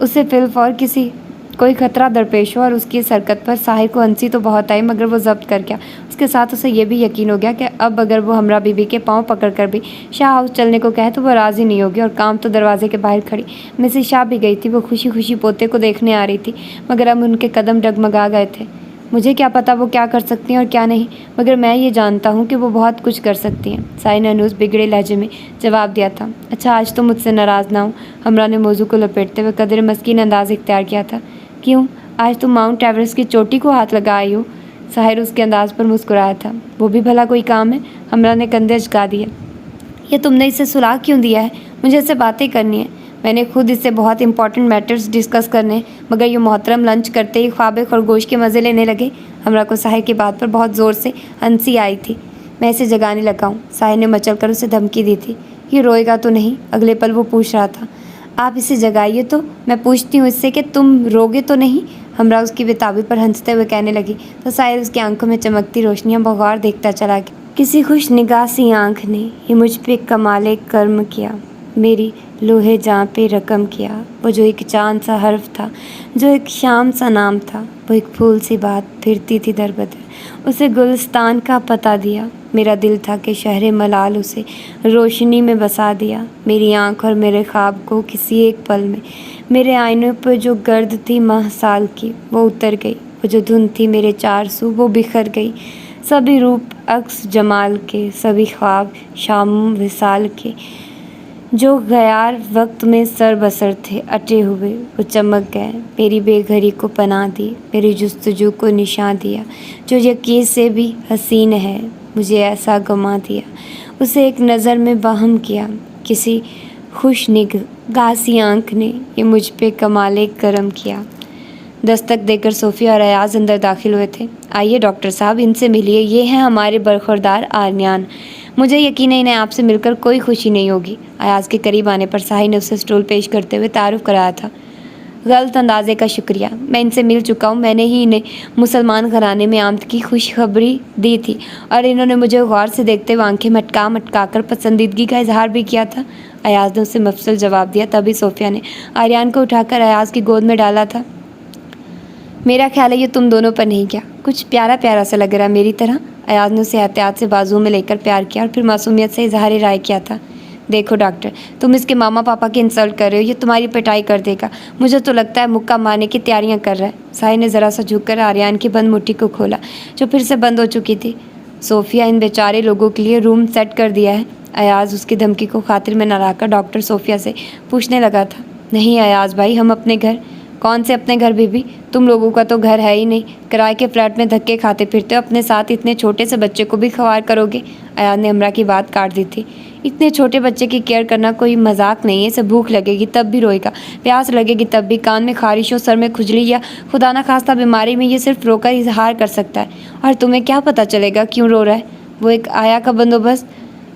उससे फिलफौर किसी कोई खतरा दरपेश हो, और उसकी इस हरकत पर साहिर को हंसी तो बहुत आई, मगर वो जब्त कर गया। उसके साथ उसे यह भी यकीन हो गया कि अब अगर वो हमरा बीबी के पाँव पकड़कर भी शाह हाउस चलने को कहे तो वो राज़ी नहीं होगी। और काम तो दरवाजे के बाहर खड़ी मिसेस शाह भी गई थी। वो खुशी खुशी पोते को देखने आ रही थी, मगर अब उनके कदम डगमगा गए थे। मुझे क्या पता वो क्या कर सकती हैं और क्या नहीं, मगर मैं ये जानता हूँ कि वो बहुत कुछ कर सकती हैं। साहिर ने उस बिगड़े लहजे में जवाब दिया था। अच्छा, आज तो मुझसे नाराज़ ना हो। हमरा ने मौजू को लपेटते हुए कदर मस्कीन अंदाज इख्तियार किया था। क्यों, आज तुम माउंट एवरेस्ट की चोटी को हाथ लगा आई हो? साहिर उसके अंदाज पर मुस्कुराया था। वो भी भला कोई काम है? हमरा ने कंधे झुका दिए। ये तुमने इसे सुलाह क्यों दिया है? मुझे इससे बातें करनी है। मैंने खुद इससे बहुत इंपॉर्टेंट मैटर्स डिस्कस करने, मगर ये मोहतरम लंच करते ही ख्वाब खरगोश के मज़े लेने लगे। हमरा को साहिर की बात पर बहुत ज़ोर से हंसी आई थी। मैं इसे जगाने लगा हूँ, साहिर ने मचल कर उसे धमकी दी थी। ये रोएगा तो नहीं? अगले पल वो पूछ रहा था। आप इसे जगाइए तो मैं पूछती हूँ इससे कि तुम रोगे तो नहीं? हमरा उसकी बेताबी पर हंसते हुए कहने लगी तो साहिर उसकी आंखों में चमकती रोशनियाँ बगौर देखता चला गया। किसी खुश निगाह सी आँख ने ये मुझ पे कमाले कर्म किया, मेरी लोहे जाँ पे रकम किया। वो जो एक चांद सा हर्फ था, जो एक शाम सा नाम था, वो एक फूल सी बात फिरती थी दर बदर, उसे गुलिस्तान का पता दिया। मेरा दिल था कि शहर मलाल उसे रोशनी में बसा दिया। मेरी आँख और मेरे ख्वाब को किसी एक पल में मेरे आईनों पर जो गर्द थी माह साल की वो उतर गई। वो जो धुन थी मेरे चार सू वो बिखर गई। सभी रूप अक्स जमाल के, सभी ख्वाब शाम विसाल के, जो गयार वक्त में सर बसर थे अटे हुए, वो चमक गए। मेरी बेघरी को पनाह दी, मेरी जुस्तजू को निशान दिया। जो यकीन से भी हसीन है, मुझे ऐसा गमा दिया। उसे एक नज़र में वहम किया, किसी खुश निगाह सी आँख ने ये मुझ पे कमाले करम किया। दस्तक देकर सोफिया और अयाज अंदर दाखिल हुए थे। आइए डॉक्टर साहब, इनसे मिलिए, ये हैं हमारे बरखुरदार आर्यन। मुझे यकीन है इन्हें आपसे मिलकर कोई खुशी नहीं होगी। अयाज के करीब आने पर साहिर ने उसे स्टूल पेश करते हुए तारुफ कराया था। गलत अंदाजे का शुक्रिया, मैं इनसे मिल चुका हूँ। मैंने ही इन्हें मुसलमान घराने में आमद की खुशखबरी दी थी और इन्होंने मुझे गौर से देखते हुए आंखें मटका कर पसंदीदगी का इजहार भी किया था। अयाज ने उसे मफसल जवाब दिया। तभी सोफिया ने आर्यन को उठाकर अयाज की गोद में डाला था। मेरा ख्याल है ये तुम दोनों पर नहीं गया, कुछ प्यारा प्यारा सा लग रहा मेरी तरह। अयाज ने उसे एहतियात से बाजू में लेकर प्यार किया और फिर मासूमियत से इजहार राय किया था। देखो डॉक्टर, तुम इसके मामा पापा की इंसल्ट कर रहे हो, ये तुम्हारी पिटाई कर देगा। मुझे तो लगता है मुक्का मारने की तैयारियां कर रहा है। साहिर ने ज़रा सा झुककर आर्यन की बंद मुट्ठी को खोला जो फिर से बंद हो चुकी थी। सोफिया, इन बेचारे लोगों के लिए रूम सेट कर दिया है? अयाज उसकी धमकी को खातिर में न लाकर डॉक्टर सोफिया से पूछने लगा था। नहीं अयाज भाई, हम अपने घर। कौन से अपने घर बीबी? तुम लोगों का तो घर है ही नहीं। किराए के फ्लैट में धक्के खाते फिरते हो, अपने साथ इतने छोटे से बच्चे को भी ख्वार करोगे? अयाज ने हमरा की बात काट दी थी। इतने छोटे बच्चे की केयर करना कोई मजाक नहीं है। इसे भूख लगेगी तब भी रोएगा, प्यास लगेगी तब भी, कान में खारिश हो, सर में खुजली या खुदा ना खास्ता बीमारी में ये सिर्फ रोकर इजहार कर सकता है। और तुम्हें क्या पता चलेगा क्यों रो रहा है? वो एक आया का बंदोबस्त,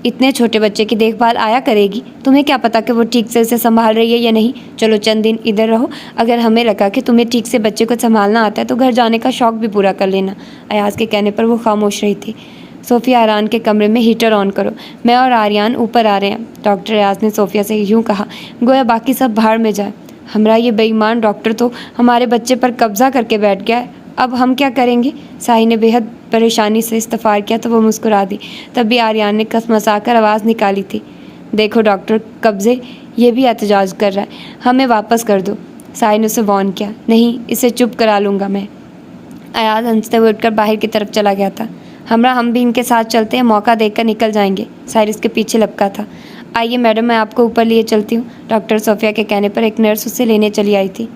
इतने छोटे बच्चे की देखभाल आया करेगी। तुम्हें क्या पता कि वो ठीक से उसे संभाल रही है या नहीं? चलो चंद दिन इधर रहो, अगर हमें लगा कि तुम्हें ठीक से बच्चे को संभालना आता है तो घर जाने का शौक़ भी पूरा कर लेना। अयाज के कहने पर वो खामोश रही थी। सोफिया आर्यन के कमरे में हीटर ऑन करो, मैं और आर्यन ऊपर आ रहे हैं। डॉक्टर अयाज ने सोफिया से यूं कहा गोया बाकी सब बाहर में जाए। हमारा ये बेईमान डॉक्टर तो हमारे बच्चे पर कब्जा करके बैठ गया है, अब हम क्या करेंगे? साही ने बेहद परेशानी से इस्तफार किया तो वो मुस्कुरा दी। तब भी आर्यन ने कसमसाकर आवाज़ निकाली थी, देखो डॉक्टर, कब्जे ये भी एहतजाज कर रहा है, हमें वापस कर दो। साही ने उसे वार्न किया, नहीं, इसे चुप करा लूँगा मैं। अयाज हंसते हुए उठकर बाहर की तरफ चला गया था। हम भी इनके साथ चलते हैं, मौका देखकर निकल जाएंगे। साइरस के पीछे लपका था। आइए मैडम, मैं आपको ऊपर लिए चलती हूँ। डॉक्टर सोफिया के कहने पर एक नर्स उसे लेने चली आई थी।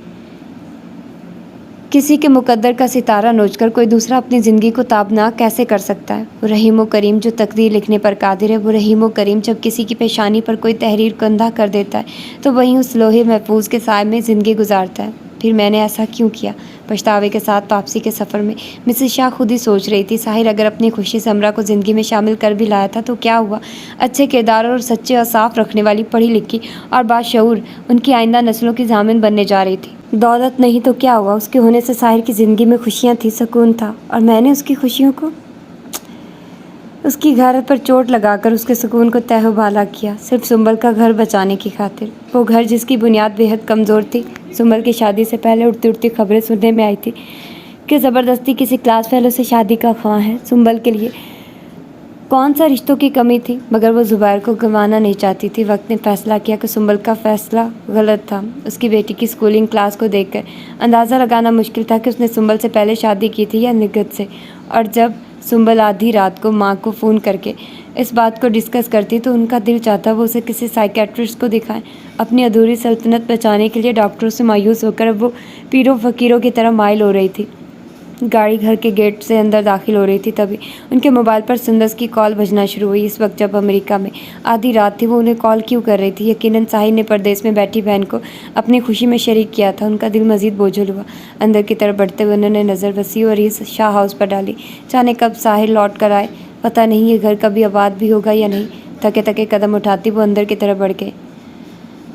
किसी के मुकद्दर का सितारा नोचकर कोई दूसरा अपनी ज़िंदगी को ताबनाक कैसे कर सकता है? वो रहीम करीम जो तकदीर लिखने पर कादिर है, वो रहीम करीम जब किसी की पेशानी पर कोई तहरीर कंधा कर देता है तो वहीं उस लोहे महफूज के साए में ज़िंदगी गुजारता है। फिर मैंने ऐसा क्यों किया? पछतावे के साथ वापसी के सफ़र में मिसेस शाह खुद ही सोच रही थी, साहिर अगर अपनी खुशी से हमरा को ज़िंदगी में शामिल कर भी लाया था तो क्या हुआ? अच्छे किरदार और सच्चे और साफ रखने वाली पढ़ी लिखी और बाशऊर उनकी आइंदा नस्लों की जामिन बनने जा रही थी। दौलत नहीं तो क्या हुआ? उसके होने से साहिर की ज़िंदगी में खुशियाँ थी, सुकून था, और मैंने उसकी खुशियों को, उसकी घर पर चोट लगाकर उसके सुकून को तहबाला किया, सिर्फ सुंबल का घर बचाने की खातिर। वो घर जिसकी बुनियाद बेहद कमज़ोर थी। सुंबल की शादी से पहले उड़ती उड़ती खबरें सुनने में आई थी कि ज़बरदस्ती किसी क्लास फेलो से शादी का ख्वाह है। सुंबल के लिए कौन सा रिश्तों की कमी थी, मगर वो ज़ुबैर को गंवाना नहीं चाहती थी। वक्त ने फैसला किया कि सुंबल का फैसला गलत था। उसकी बेटी की स्कूलिंग क्लास को देखकर अंदाज़ा लगाना मुश्किल था कि उसने सुंबल से पहले शादी की थी या निगत से। और जब सुंबल आधी रात को माँ को फ़ोन करके इस बात को डिस्कस करती तो उनका दिल चाहता वो उसे किसी साइकेट्रिस्ट को दिखाएं। अपनी अधूरी सल्तनत बचाने के लिए डॉक्टरों से मायूस होकर अब वो पीरों फ़कीरों की तरह माइल हो रही थी। गाड़ी घर के गेट से अंदर दाखिल हो रही थी, तभी उनके मोबाइल पर सुंदस की कॉल बजना शुरू हुई। इस वक्त जब अमेरिका में आधी रात थी, वो उन्हें कॉल क्यों कर रही थी? यकीनन साहिर ने परदेश में बैठी बहन को अपनी खुशी में शरीक किया था। उनका दिल मजीद बोझल हुआ। अंदर की तरफ बढ़ते हुए उन्होंने नज़र वसी और इस शाह हाउस पर डाली। जाने कब साहिर लौट कर आए, पता नहीं ये घर कभी आबाद भी होगा या नहीं। थके थके कदम उठाती वो अंदर की तरफ बढ़ गए।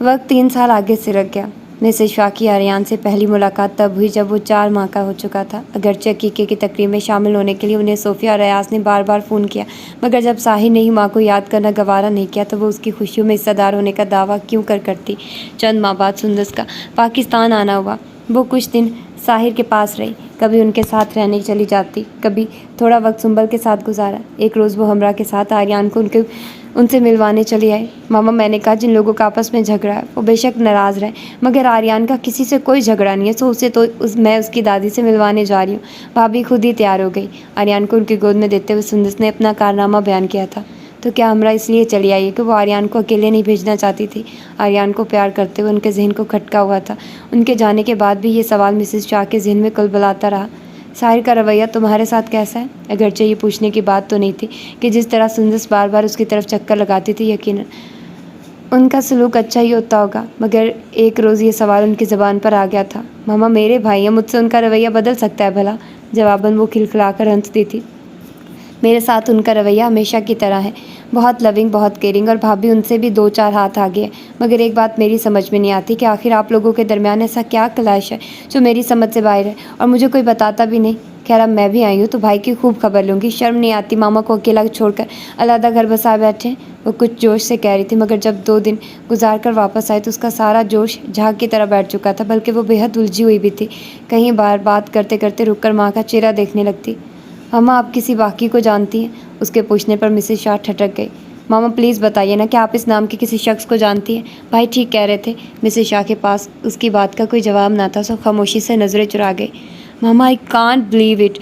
वक्त 3 साल आगे सिरक गया। मिसेस शाह की आर्यन से पहली मुलाकात तब हुई जब वो 4 माह का हो चुका था। अगरचे अकीके की तकरीब में शामिल होने के लिए उन्हें सोफिया और अयाज ने बार बार फ़ोन किया, मगर जब साहिर ने ही माँ को याद करना गवारा नहीं किया तो वो उसकी खुशियों में हिस्सेदार होने का दावा क्यों करती। चंद माह बाद सुंदस का पाकिस्तान आना हुआ। वो कुछ दिन साहिर के पास रही, कभी उनके साथ रहने चली जाती, कभी थोड़ा वक्त सुंबल के साथ गुजारा। एक रोज़ वो हमरा के साथ आर्यन को उनसे मिलवाने चली आई। मामा, मैंने कहा जिन लोगों का आपस में झगड़ा है वो बेशक नाराज़ रहे, मगर आर्यन का किसी से कोई झगड़ा नहीं है, सो उसे तो मैं उसकी दादी से मिलवाने जा रही हूँ। भाभी खुद ही तैयार हो गई। आर्यन को उनकी गोद में देते हुए सुंदस ने अपना कारनामा बयान किया था। तो क्या हमरा इसलिए चली आई है कि वो आर्यन को अकेले नहीं भेजना चाहती थी? आर्यन को प्यार करते हुए उनके जहन को खटका हुआ था। उनके जाने के बाद भी ये सवाल मिसेस शाह के जहन में कुलबुलाता रहा, साहिर का रवैया तुम्हारे साथ कैसा है? अगरचे ये पूछने की बात तो नहीं थी कि जिस तरह सुंदस बार बार उसकी तरफ चक्कर लगाती थी, यकीनन उनका सलूक अच्छा ही होता होगा, मगर एक रोज़ ये सवाल उनकी ज़बान पर आ गया था। मामा मेरे भाई हैं, मुझसे उनका रवैया बदल सकता है भला? जवाबन वो खिलखिलाकर हंसती थी। मेरे साथ उनका रवैया हमेशा की तरह है, बहुत लविंग, बहुत केयरिंग, और भाभी उनसे भी 2-4 हाथ आगे है। मगर एक बात मेरी समझ में नहीं आती कि आखिर आप लोगों के दरमियान ऐसा क्या क्लैश है जो मेरी समझ से बाहर है और मुझे कोई बताता भी नहीं। खैर अब मैं भी आई हूँ तो भाई की खूब खबर लूँगी। शर्म नहीं आती मामा को अकेला छोड़कर अलहदा घर बसा बैठे? वो कुछ जोश से कह रही थी, मगर जब 2 दिन गुजार कर वापस आई तो उसका सारा जोश झाग की तरह बैठ चुका था, बल्कि वो बेहद उलझी हुई भी थी। कहीं बार बात करते करते रुक कर माँ का चेहरा देखने लगती। मामा, आप किसी बाकी को जानती हैं? उसके पूछने पर मिसेस शाह ठटक गई। मामा प्लीज़ बताइए ना कि आप इस नाम के किसी शख्स को जानती हैं? भाई ठीक कह रहे थे। मिसेस शाह के पास उसकी बात का कोई जवाब ना था, सो खामोशी से नज़रें चुरा गई। मामा आई कांट बिलीव इट,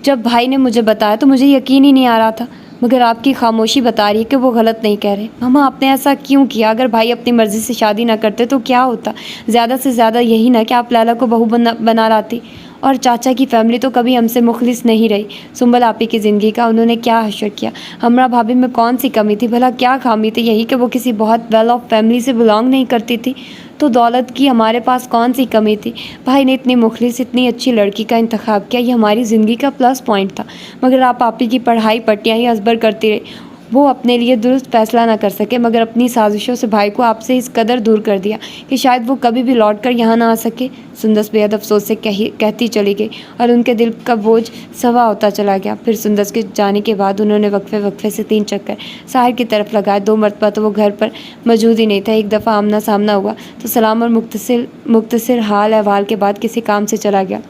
जब भाई ने मुझे बताया तो मुझे यकीन ही नहीं आ रहा था, मगर आपकी खामोशी बता रही है कि वो गलत नहीं कह रहे। मामा आपने ऐसा क्यों किया? अगर भाई अपनी मर्ज़ी से शादी ना करते तो क्या होता? ज़्यादा से ज़्यादा यही ना कि आप लैला को बहू बना लाती। और चाचा की फैमिली तो कभी हमसे मुखलिस नहीं रही। सुंबल आपी की ज़िंदगी का उन्होंने क्या हशर किया? हमरा भाभी में कौन सी कमी थी भला? क्या खामी थी? यही कि वो किसी बहुत वेल ऑफ फैमिली से बिलोंग नहीं करती थी। तो दौलत की हमारे पास कौन सी कमी थी? भाई ने इतनी मुखलिस, इतनी अच्छी लड़की का इंतखाब किया, ये हमारी ज़िंदगी का प्लस पॉइंट था। मगर आप आपी की पढ़ाई पट्टियाँ ही असबर करती रही, वो अपने लिए दुरुस्त फैसला ना कर सके, मगर अपनी साजिशों से भाई को आपसे इस कदर दूर कर दिया कि शायद वो कभी भी लौट कर यहाँ ना आ सके। सुंदस बेहद अफसोस से कहती चली गई और उनके दिल का बोझ सवा होता चला गया। फिर सुंदस के जाने के बाद उन्होंने वक्फे वक्फे से 3 चक्कर साहिर की तरफ लगाए। 2 मरतबा तो वो घर पर मौजूद ही नहीं था। एक दफ़ा आमना सामना हुआ तो सलाम और मुख्तसर हाल अहवाल के बाद किसी काम से चला गया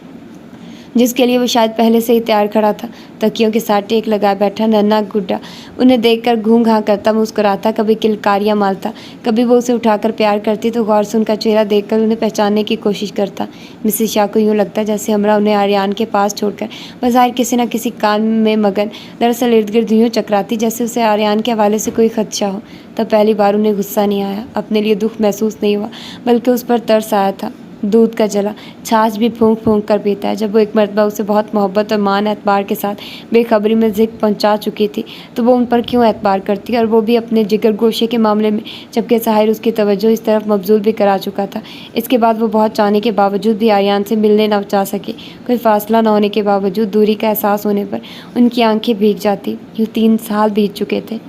जिसके लिए वो शायद पहले से ही तैयार खड़ा था। तकियों के साथ टेक लगाए बैठा नन्हा गुड्डा उन्हें देखकर घूं घां करता मुस्कुराता, कभी किलकारियाँ मारता, कभी वो उसे उठाकर प्यार करती तो गौर से उनका चेहरा देखकर उन्हें पहचानने की कोशिश करता। मिसेस शाह को यूँ लगता जैसे हमरा उन्हें आर्यान के पास छोड़कर बाज़ार किसी न किसी काम में मगन, दरअसल इर्द गिर्द यूँ चकराती जैसे उसे आर्यान के हवाले से कोई खदशा हो। तब पहली बार उन्हें गुस्सा नहीं आया, अपने लिए दुख महसूस नहीं हुआ, बल्कि उस पर तरस आया था। दूध का जला छाछ भी फूंक फूंक कर पीता है। जब वो एक मरतबा उसे बहुत मोहब्बत और मान एतबार के साथ बेखबरी में ज़िक पहुंचा चुकी थी तो वो उन पर क्यों एतबार करती, और वो भी अपने जिगर गोशे के मामले में, जबकि साहिर उसकी तवज्जो इस तरफ मबजूल भी करा चुका था। इसके बाद वो बहुत चाहने के बावजूद भी आर्यान से मिलने न जा सके। कोई फासला न होने के बावजूद दूरी का एहसास होने पर उनकी आंखें भीग जाती। यूँ 3 साल बीत चुके थे।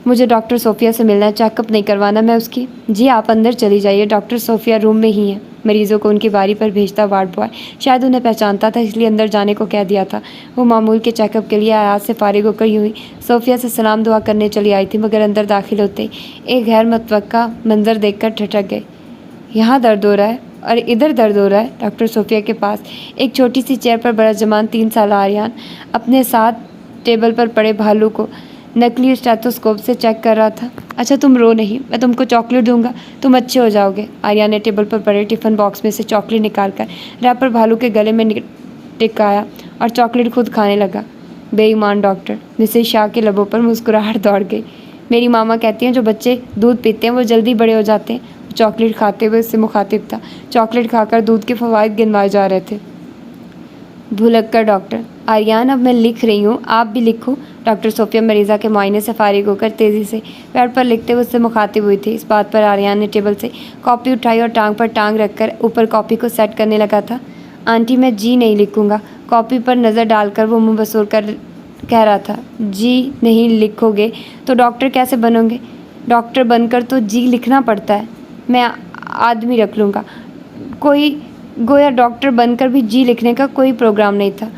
मुझे डॉक्टर सोफिया से मिलना है, चेकअप नहीं करवाना मैं उसकी। जी आप अंदर चली जाइए, डॉक्टर सोफिया रूम में ही है। मरीजों को उनकी बारी पर भेजता वार्ड बॉय शायद उन्हें पहचानता था, इसलिए अंदर जाने को कह दिया था। वो मामूल के चेकअप के लिए आयात से फारिग होकर यूं ही सोफिया से सलाम दुआ करने चली आई थी, मगर अंदर दाखिल होते ही एक गैर मुतवक्का मंजर देखकर ठिठक गए। यहाँ दर्द हो रहा है और इधर दर्द हो रहा है। डॉक्टर सोफिया के पास एक छोटी सी चेयर पर बड़ा जमान 3 साल आर्यान अपने साथ टेबल पर पड़े भालू को नकली स्टेथोस्कोप से चेक कर रहा था। अच्छा तुम रो नहीं, मैं तुमको चॉकलेट दूंगा, तुम अच्छे हो जाओगे। आर्या ने टेबल पर पड़े टिफ़िन बॉक्स में से चॉकलेट निकालकर रैपर भालू के गले में टिकाया और चॉकलेट खुद खाने लगा। बेईमान डॉक्टर। मिसेस शाह के लबों पर मुस्कुराहट दौड़ गई। मेरी मामा कहती हैं जो बच्चे दूध पीते हैं वो जल्दी बड़े हो जाते हैं। चॉकलेट खाते हुए उससे मुखातिब था। चॉकलेट खाकर दूध के फ़वाइद गिनवाए जा रहे थे। भुलक्कर डॉक्टर। आर्यान अब मैं लिख रही हूँ, आप भी लिखो। डॉक्टर सोफिया मरीज़ा के मुआयने से फारिग होकर तेज़ी से पैड पर लिखते हुए उससे मुखातिब हुई थी। इस बात पर आर्यान ने टेबल से कॉपी उठाई और टांग पर टांग रखकर ऊपर कॉपी को सेट करने लगा था। आंटी मैं जी नहीं लिखूँगा। कॉपी पर नज़र डालकर वो मुँह बसोर कर कह रहा था। जी नहीं लिखोगे तो डॉक्टर कैसे बनोगे? डॉक्टर बनकर तो जी लिखना पड़ता है। मैं आदमी रख लूँगा कोई। गोया डॉक्टर बनकर भी जी लिखने का कोई प्रोग्राम नहीं था।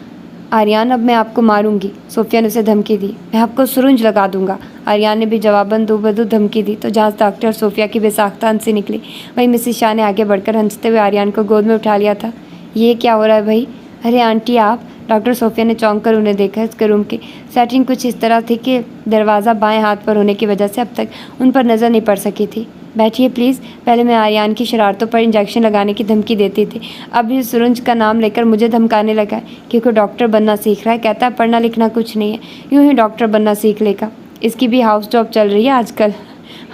आर्यान अब मैं आपको मारूंगी, सोफिया ने उसे धमकी दी। मैं आपको सुरुंज लगा दूंगा। आर्यान ने भी जवाबन दो बदू धमकी दी तो जहाँ डॉक्टर सोफिया की बेसाख्ता हंसी निकली, वहीं मिसेस शाह ने आगे बढ़कर हंसते हुए आर्यान को गोद में उठा लिया था। ये क्या हो रहा है भाई? अरे आंटी आप। डॉक्टर सोफिया ने चौंक कर उन्हें देखा। इसके रूम की सेटिंग कुछ इस तरह थी कि दरवाज़ा बाएँ हाथ पर होने की वजह से अब तक उन पर नज़र नहीं पड़ सकी थी। बैठिए प्लीज़। पहले मैं आर्यान की शरारतों पर इंजेक्शन लगाने की धमकी देती थी, अब ये सुरुंज का नाम लेकर मुझे धमकाने लगा है क्योंकि डॉक्टर बनना सीख रहा है। कहता है पढ़ना लिखना कुछ नहीं है, यूँ ही डॉक्टर बनना सीख लेगा। इसकी भी हाउस जॉब चल रही है आजकल।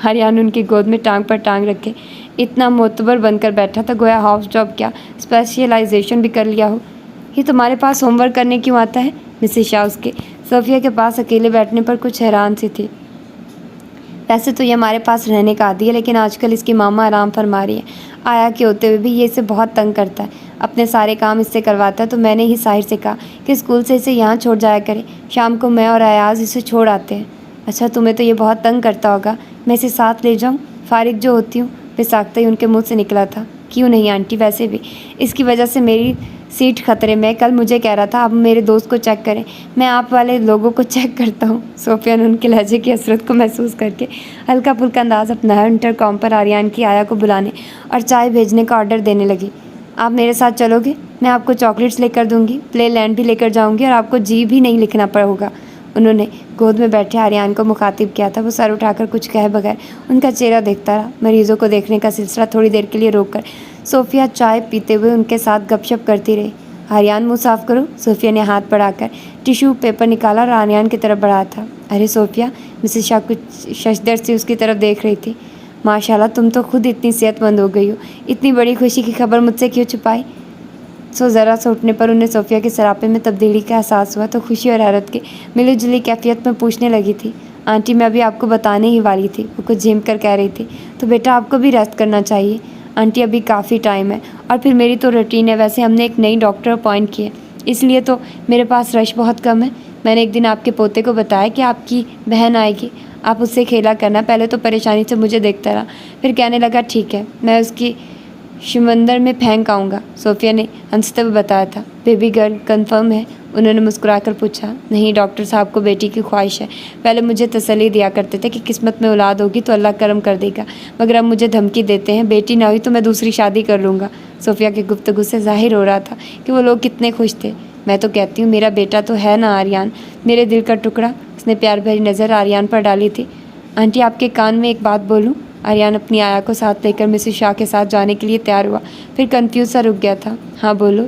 आर्यान उनकी गोद में टांग पर टांग रखे इतना मोतबर बनकर बैठा था गोया हाउस जॉब क्या स्पेशलाइजेशन भी कर लिया हो। ये तुम्हारे पास होमवर्क करने क्यों आता है? मिसेस शाह उसके सोफिया के पास अकेले बैठने पर कुछ हैरान सी थी। वैसे तो ये हमारे पास रहने का आदी है, लेकिन आजकल इसकी मामा आराम फरमा रही है। आया के होते हुए भी ये इसे बहुत तंग करता है, अपने सारे काम इससे करवाता है। तो मैंने ही साहिर से कहा कि स्कूल से इसे यहाँ छोड़ जाया करे, शाम को मैं और अयाज इसे छोड़ आते हैं। अच्छा तुम्हें तो ये बहुत तंग करता होगा, मैं इसे साथ ले जाऊँ? फारिग जो होती हूँ। बेसाख्ता ही उनके मुँह से निकला था। क्यों नहीं आंटी, वैसे भी इसकी वजह से मेरी सीट खतरे में। कल मुझे कह रहा था आप मेरे दोस्त को चेक करें, मैं आप वाले लोगों को चेक करता हूँ। सोफिया ने उनके लहजे की हसरत को महसूस करके हल्का फुल्का अंदाज अपनाया। इंटरकॉम पर आर्यान की आया को बुलाने और चाय भेजने का ऑर्डर देने लगी। आप मेरे साथ चलोगे? मैं आपको चॉकलेट्स लेकर दूँगी, प्ले लैंड भी लेकर जाऊँगी और आपको जी भी नहीं लिखना पड़ेगा। उन्होंने गोद में बैठे आर्यान को मुखातिब किया था। वो सर उठाकर कुछ कहे बगैर उनका चेहरा देखता रहा। मरीजों को देखने का सिलसिला थोड़ी देर के लिए रोककर सोफिया चाय पीते हुए उनके साथ गपशप करती रही। आर्यान मुँह साफ़ करो। सोफिया ने हाथ बढ़ाकर टिश्यू पेपर निकाला और आर्यान की तरफ बढ़ाया था। अरे सोफिया, मिसेस शाह कुछ शशदर से उसकी तरफ देख रही थी। माशाल्लाह तुम तो खुद इतनी सेहतमंद हो गई हो, इतनी बड़ी खुशी की खबर मुझसे क्यों छुपाई? ज़रा सा उठने पर उन्हें सोफिया के सरापे में तब्दीली का एहसास हुआ तो खुशी और हैरत की मिली जुली कैफियत में पूछने लगी थी। आंटी मैं अभी आपको बताने ही वाली थी। वो कुछ झेम कर कह रही थी। तो बेटा आपको भी रेस्ट करना चाहिए। आंटी अभी काफ़ी टाइम है और फिर मेरी तो रूटीन है। वैसे हमने एक नई डॉक्टर अपॉइंट की है, इसलिए तो मेरे पास रश बहुत कम है। मैंने एक दिन आपके पोते को बताया कि आपकी बहन आएगी, आप उससे खेला करना। पहले तो परेशानी से मुझे देखता रहा, फिर कहने लगा ठीक है, मैं उसकी समंदर में फेंक आऊँगा। सोफिया ने हंसते हुए बताया था। बेबी गर्ल कंफर्म है? उन्होंने मुस्कुराकर पूछा। नहीं, डॉक्टर साहब को बेटी की ख्वाहिश है। पहले मुझे तसल्ली दिया करते थे कि किस्मत में औलाद होगी तो अल्लाह करम कर देगा, मगर अब मुझे धमकी देते हैं बेटी ना हुई तो मैं दूसरी शादी कर लूँगा। सोफिया की गुफ्तगू से जाहिर हो रहा था कि वो लोग कितने खुश थे। मैं तो कहती हूँ मेरा बेटा तो है ना आर्यन, मेरे दिल का टुकड़ा। उसने प्यार भरी नज़र आर्यन पर डाली थी। आंटी, आपके कान में एक बात बोलूँ? आर्यन अपनी आया को साथ लेकर मिसेस शाह के साथ जाने के लिए तैयार हुआ, फिर कंफ्यूज सा रुक गया था। हाँ बोलो।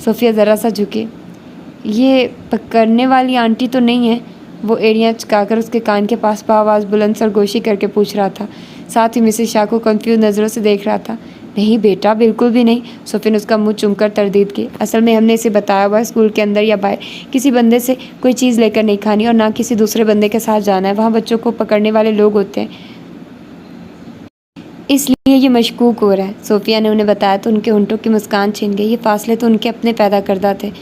सोफिया ज़रा सा झुकी। ये पकड़ने वाली आंटी तो नहीं है? वो एड़ियाँ चुकाकर उसके कान के पास आवाज़ बुलंद सरगोशी करके पूछ रहा था, साथ ही मिसेस शाह को कंफ्यूज नज़रों से देख रहा था। नहीं बेटा, बिल्कुल भी नहीं। सोफिया ने उसका मुंह चूमकर तरदीद की। असल में हमने इसे बताया हुआ है स्कूल के अंदर या बाहर किसी बंदे से कोई चीज़ लेकर नहीं खानी और ना किसी दूसरे बंदे के साथ जाना है। वहाँ बच्चों को पकड़ने वाले लोग होते हैं, इसलिए ये मशकूक हो रहा है। सोफिया ने उन्हें बताया तो उनके होंठों की मुस्कान छिन गई। ये फासले तो उनके अपने पैदा करदा थे।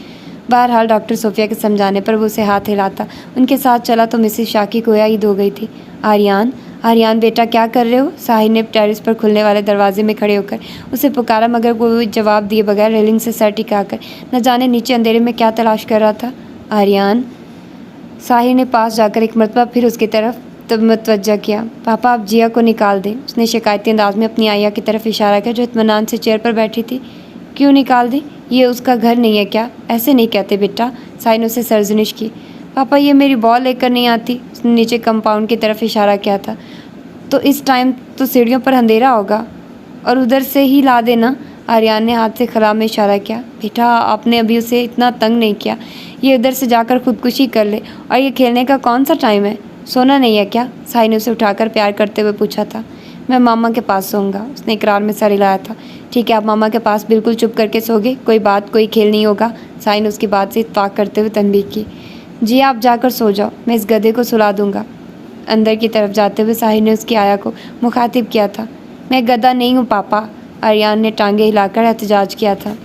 बहरहाल डॉक्टर सोफिया के समझाने पर वो उसे हाथ हिलाता उनके साथ चला तो मिसेस शाह की गोया ईद हो गई थी। आर्यन, आर्यन बेटा क्या कर रहे हो? साहिल ने टेरेस पर खुलने वाले दरवाजे में खड़े होकर उसे पुकारा, मगर वो जवाब दिए बगैर रेलिंग से सर टिकाकर न जाने नीचे अंधेरे में क्या तलाश कर रहा था। आर्यन, साहिल ने पास जाकर एक मरतबा फिर उसकी तरफ तब मतवज्जा किया। पापा, आप जिया को निकाल दें। उसने शिकायती अंदाज में अपनी आया की तरफ इशारा किया जो इत्मीनान से चेयर पर बैठी थी। क्यों निकाल दें? ये उसका घर नहीं है क्या? ऐसे नहीं कहते बेटा। साहिल ने उसे सरजनिश की। पापा, ये मेरी बॉल लेकर नहीं आती। उसने नीचे कंपाउंड की तरफ इशारा किया था। तो इस टाइम तो सीढ़ियों पर अंधेरा होगा, और उधर से ही ला देना। आर्यन ने हाथ से खला में इशारा किया। बेटा, आपने अभी उसे इतना तंग नहीं किया, ये उधर से जाकर खुदकुशी कर ले। और ये खेलने का कौन सा टाइम है? सोना नहीं है क्या? साहिल ने उसे उठाकर प्यार करते हुए पूछा था। मैं मामा के पास सोऊंगा। उसने इकरार में सर हिलाया था। ठीक है, आप मामा के पास बिल्कुल चुप करके सोगे, कोई बात कोई खेल नहीं होगा। साहिल ने उसकी बात से इत्फाक करते हुए तनबीह की। जी, आप जाकर सो जाओ, मैं इस गधे को सुला दूंगा। अंदर की तरफ जाते हुए साहिल ने उसकी आया को मुखातिब किया था। मैं गधा नहीं हूँ पापा। आर्यन ने टांगे हिलाकर एहतजाज किया था।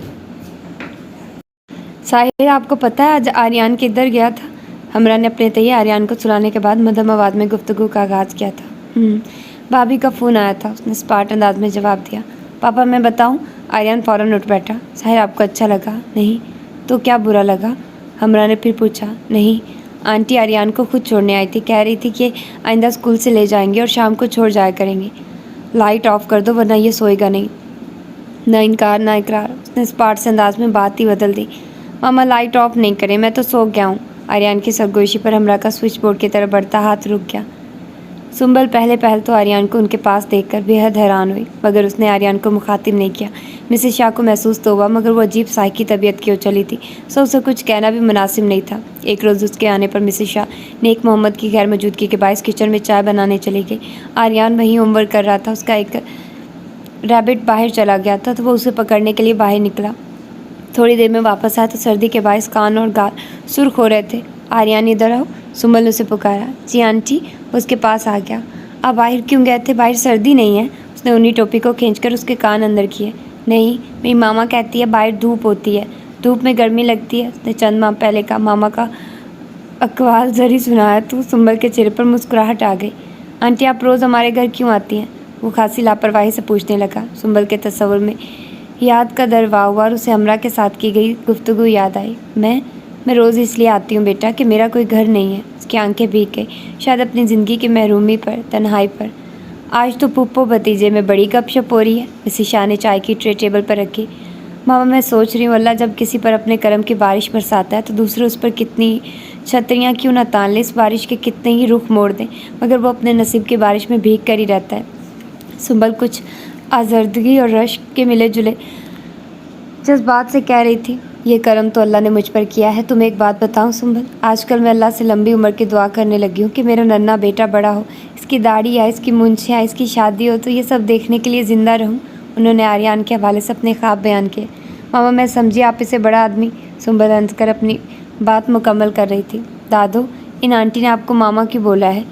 साहिल, आपको पता है आज आर्यन किधर गया था? हमरा ने अपने तय आर्यन को सुलाने के बाद मध्यम आवाज़ में गुफ्तगू का आगाज़ किया था। भाभी का फ़ोन आया था। उसने स्पार्ट अंदाज में जवाब दिया। पापा, मैं बताऊं? आर्यन फ़ौरन उठ बैठा। साहिल, आपको अच्छा लगा? नहीं तो क्या बुरा लगा? हमरा ने फिर पूछा। नहीं, आंटी आर्यन को खुद छोड़ने आई थी, कह रही थी कि आइंदा स्कूल से ले जाएंगे और शाम को छोड़ जाया करेंगे। लाइट ऑफ कर दो वरना ये सोएगा नहीं। न इनकार न इकरार। उसने स्पार्ट से अंदाज में बात ही बदल दी। मामा, लाइट ऑफ नहीं करें, मैं तो सो गया हूँ। आर्यन की सरगोशी पर हमरा का स्विच बोर्ड की तरफ बढ़ता हाथ रुक गया। सुंबल पहल तो आर्यन को उनके पास देखकर बेहद हैरान हुई, मगर उसने आर्यन को मुखातिब नहीं किया। मिसेस शाह को महसूस तो हुआ, मगर वो अजीब साई की तबीयत की हो चली थी, सो उसे कुछ कहना भी मुनासिब नहीं था। एक रोज़ उसके आने पर मिसेस शाह नेक मोहम्मद की गैर मौजूदगी के बायस किचन में चाय बनाने चली गई। आर्यन वहीं होमवर्क कर रहा था। उसका एक रैबिट बाहर चला गया था तो वो उसे पकड़ने के लिए बाहर निकला। थोड़ी देर में वापस आया तो सर्दी के बायस कान और गाल सुर्ख हो रहे थे। आर्यन, इधर आओ। सुंबल ने उसे पुकारा। जी आंटी। उसके पास आ गया। आप बाहर क्यों गए थे? बाहर सर्दी नहीं है? उसने उन्नी टोपी को खींचकर उसके कान अंदर किए। नहीं, मेरी मामा कहती है बाहर धूप होती है, धूप में गर्मी लगती है। उसने चंद माह पहले का मामा का अकवाल जरी सुनाया तो सुंबल के चेहरे पर मुस्कुराहट आ गई। आंटी, आप रोज़ हमारे घर क्यों आती हैं? वो खासी लापरवाही से पूछने लगा। सुंबल के तस्वुर में याद का दरवा हुआ और उसे हमरा के साथ की गई गुफ्तगू याद आई। मैं रोज़ इसलिए आती हूँ बेटा कि मेरा कोई घर नहीं है। उसकी आंखें भीग गई, शायद अपनी ज़िंदगी की महरूमी पर, तन्हाई पर। आज तो पुप्पो भतीजे में बड़ी गपशप हो रही है। मिसेस शाह ने चाय की ट्रे टेबल पर रखी। मामा, मैं सोच रही हूँ अल्लाह जब किसी पर अपने करम की बारिश बरसाता है तो दूसरे उस पर कितनी छतरियाँ क्यों ना तान ले, इस बारिश के कितने ही रुख मोड़ दें, मगर वो अपने नसीब की बारिश में भीग कर ही रहता है। सुंबल कुछ आज़र्दगी और रश्क के मिले जुले जज्बात से कह रही थी। ये करम तो अल्लाह ने मुझ पर किया है। तुम्हें एक बात बताऊं सुंबल, आजकल मैं अल्लाह से लंबी उम्र की दुआ करने लगी हूँ कि मेरा नन्हा बेटा बड़ा हो, इसकी दाढ़ी आए, इसकी मूंछें आए, इसकी शादी हो तो ये सब देखने के लिए ज़िंदा रहूँ। उन्होंने आर्यन के हवाले से अपने ख्वाब बयान किए। मामा, मैं समझी आप इसे बड़ा आदमी। सुंबल हंसकर अपनी बात मुकम्मल कर रही थी। दादो, इन आंटी ने आपको मामा क्यों बोला है?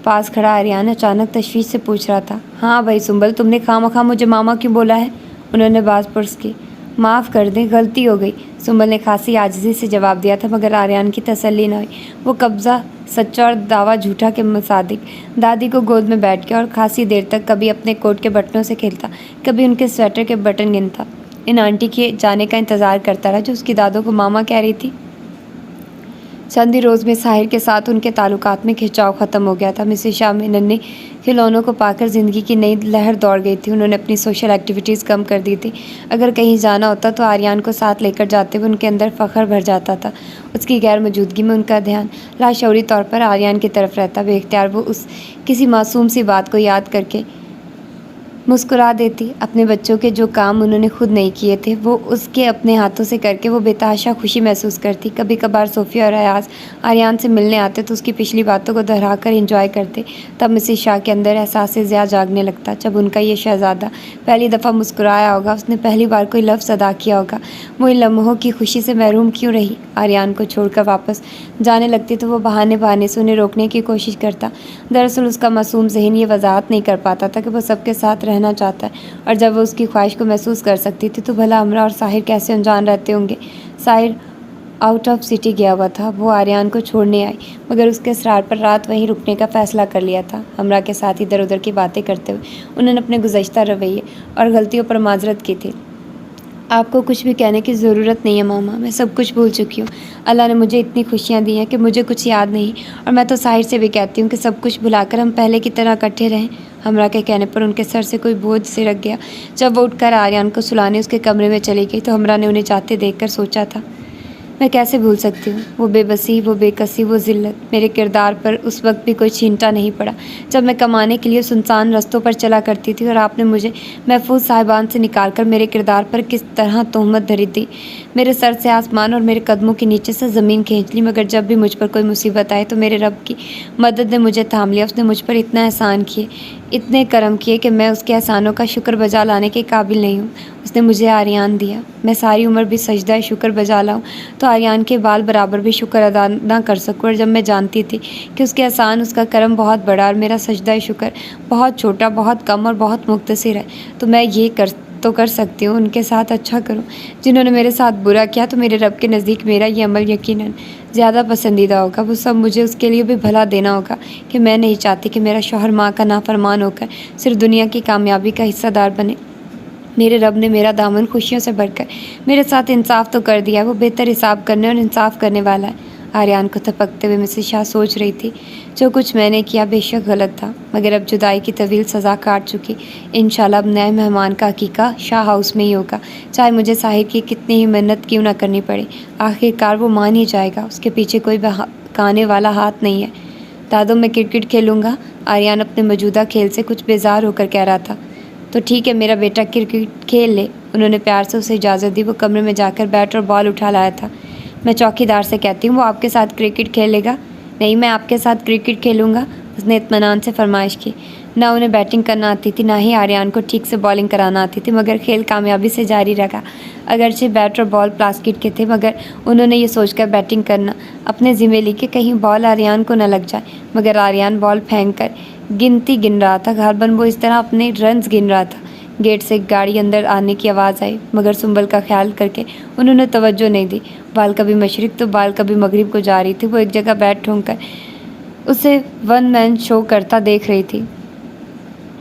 पास खड़ा आर्यन अचानक तशवीश से पूछ रहा था। हाँ भाई सुंबल, तुमने खामखा मुझे मामा क्यों बोला है? उन्होंने बात पुरस की। माफ़ कर दें, गलती हो गई, सुंबल ने खासी आजिज़ी से जवाब दिया था, मगर आर्यन की तसल्ली न हुई। वो कब्ज़ा सच्चा और दावा झूठा के मुताबिक दादी को गोद में बैठ गया और खासी देर तक कभी अपने कोट के बटनों से खेलता, कभी उनके स्वेटर के बटन गिनता। इन आंटी के जाने का इंतज़ार करता रहा जो उसकी दादों को मामा कह रही थी। चंद ही रोज़ में साहिर के साथ उनके ताल्लुकात में खिंचाव ख़त्म हो गया था। मिसेस शाह में नन्हे खिलौनों को पाकर ज़िंदगी की नई लहर दौड़ गई थी। उन्होंने अपनी सोशल एक्टिविटीज़ कम कर दी थी। अगर कहीं जाना होता तो आर्यन को साथ लेकर जाते हुए उनके अंदर फ़ख्र भर जाता था। उसकी गैर मौजूदगी में उनका ध्यान लाशऊरी तौर पर आर्यन की तरफ रहता। बेख्तियार वो उस किसी मासूम सी बात को याद करके मुस्कुरा देती। अपने बच्चों के जो काम उन्होंने खुद नहीं किए थे वो उसके अपने हाथों से करके वो बेतहाशा खुशी महसूस करती। कभी कभार सोफ़िया और अयाज आर्यन से मिलने आते तो उसकी पिछली बातों को दोहरा कर इंजॉय करते। तब मिसेस शाह के अंदर एहसास ज़्यादा जागने लगता। जब उनका ये शहज़ादा पहली दफ़ा मुस्कुराया होगा, उसने पहली बार कोई लफ्ज़ अदा किया होगा, वो इन लम्हों की खुशी से महरूम क्यों रही। आर्यन को छोड़कर वापस जाने लगती तो वो बहाने बहाने से उन्हें रोकने की कोशिश करता। दरअसल उसका मासूम ज़हन ये वजाहत नहीं कर पाता था कि वो सबके साथ रहना चाहता है, और जब वो उसकी ख्वाहिश को महसूस कर सकती थी तो भला हमरा और साहिर कैसे अनजान रहते होंगे। साहिर आउट ऑफ सिटी गया हुआ था। वो आर्यन को छोड़ने आई, मगर उसके इसरार पर रात वहीं रुकने का फ़ैसला कर लिया था। हमरा के साथ इधर उधर की बातें करते हुए उन्होंने अपने गुज़श्ता रवैये और गलतियों पर माजरत की थी। आपको कुछ भी कहने की ज़रूरत नहीं है मामा, मैं सब कुछ भूल चुकी हूँ। अल्लाह ने मुझे इतनी खुशियाँ दी हैं कि मुझे कुछ याद नहीं, और मैं तो साहिर से भी कहती हूँ कि सब कुछ भुलाकर हम पहले की तरह इकट्ठे रहें। हमरा के कहने पर उनके सर से कोई बोझ सिरक गया। जब वो उठकर आर्यन को सुलाने उसके कमरे में चली गई तो हमरा ने उन्हें जाते देखकर सोचा था, मैं कैसे भूल सकती हूँ वो बेबसी, वो बेकसी, वो ज़िल्लत। मेरे किरदार पर उस वक्त भी कोई छींटा नहीं पड़ा जब मैं कमाने के लिए सुनसान रस्तों पर चला करती थी, और आपने मुझे महफूज साहिबान से निकालकर मेरे किरदार पर किस तरह तोहमत धरी थी। मेरे सर से आसमान और मेरे कदमों के नीचे से ज़मीन खींच ली। मगर जब भी मुझ पर कोई मुसीबत आई तो मेरे रब की मदद ने मुझे थाम लिया। उसने मुझ पर इतना एहसान किए, इतने करम किए कि मैं उसके एहसानों का शुक्र बजा लाने के काबिल नहीं हूँ। उसने मुझे आर्यन दिया, मैं सारी उम्र भी सजदा शुक्र बजा लाऊं तो आर्यन के बाल बराबर भी शुक्र अदा ना कर सकूँ। और जब मैं जानती थी कि उसके एहसान, उसका करम बहुत बड़ा और मेरा सजदा शुक्र बहुत छोटा, बहुत कम और बहुत मुख्तसर है, तो मैं ये कर सकती हूँ, उनके साथ अच्छा करूँ। जिन्होंने मेरे साथ बुरा किया तो मेरे रब के नज़दीक मेरा ये अमल यकीनन ज़्यादा पसंदीदा होगा। वो सब मुझे उसके लिए भी भला देना होगा कि मैं नहीं चाहती कि मेरा शौहर माँ का नाफरमान होकर सिर्फ दुनिया की कामयाबी का हिस्सेदार बने। मेरे रब ने मेरा दामन खुशियों से भरकर मेरे साथ इंसाफ तो कर दिया है। वो बेहतर हिसाब करने और इंसाफ करने वाला है। आर्यन को थपकते हुए मिसेस शाह सोच रही थी, जो कुछ मैंने किया बेशक गलत था, मगर अब जुदाई की तवील सज़ा काट चुकी। इंशाल्लाह अब नए मेहमान का हकीका शाह हाउस में ही होगा, चाहे मुझे साहिर की कितनी ही मेहनत क्यों ना करनी पड़े। आखिरकार वो मान ही जाएगा, उसके पीछे कोई बहकाने वाला हाथ नहीं है। दादो, मैं क्रिकेट खेलूँगा। आर्यन अपने मौजूदा खेल से कुछ बेजार होकर कह रहा था। तो ठीक है, मेरा बेटा क्रिकेट खेल ले। उन्होंने प्यार से उसे इजाज़त दी। वो कमरे में जाकर बैट और बॉल उठा लाया था। मैं चौकीदार से कहती हूँ वो आपके साथ क्रिकेट खेलेगा। नहीं, मैं आपके साथ क्रिकेट खेलूँगा, उसने इत्मीनान से फरमाइश की। ना उन्हें बैटिंग करना आती थी, ना ही आर्यन को ठीक से बॉलिंग कराना आती थी, मगर खेल कामयाबी से जारी रहा। अगरचे बैट और बॉल प्लास्टिक के थे, मगर उन्होंने ये सोचकर बैटिंग करना अपने ज़िम्मे ली कि कहीं बॉल आर्यन को न लग जाए। मगर आर्यन बॉल फेंक कर गिनती गिन रहा था। गालबन वो इस तरह अपने रन्स गिन रहा था। गेट से एक गाड़ी अंदर आने की आवाज़ आई, मगर सुंबल का ख्याल करके उन्होंने तवज्जो नहीं दी। बाल कभी मशरिक़ तो बाल कभी मगरिब को जा रही थी। वो एक जगह बैठ ठूंक कर उसे वन मैन शो करता देख रही थी।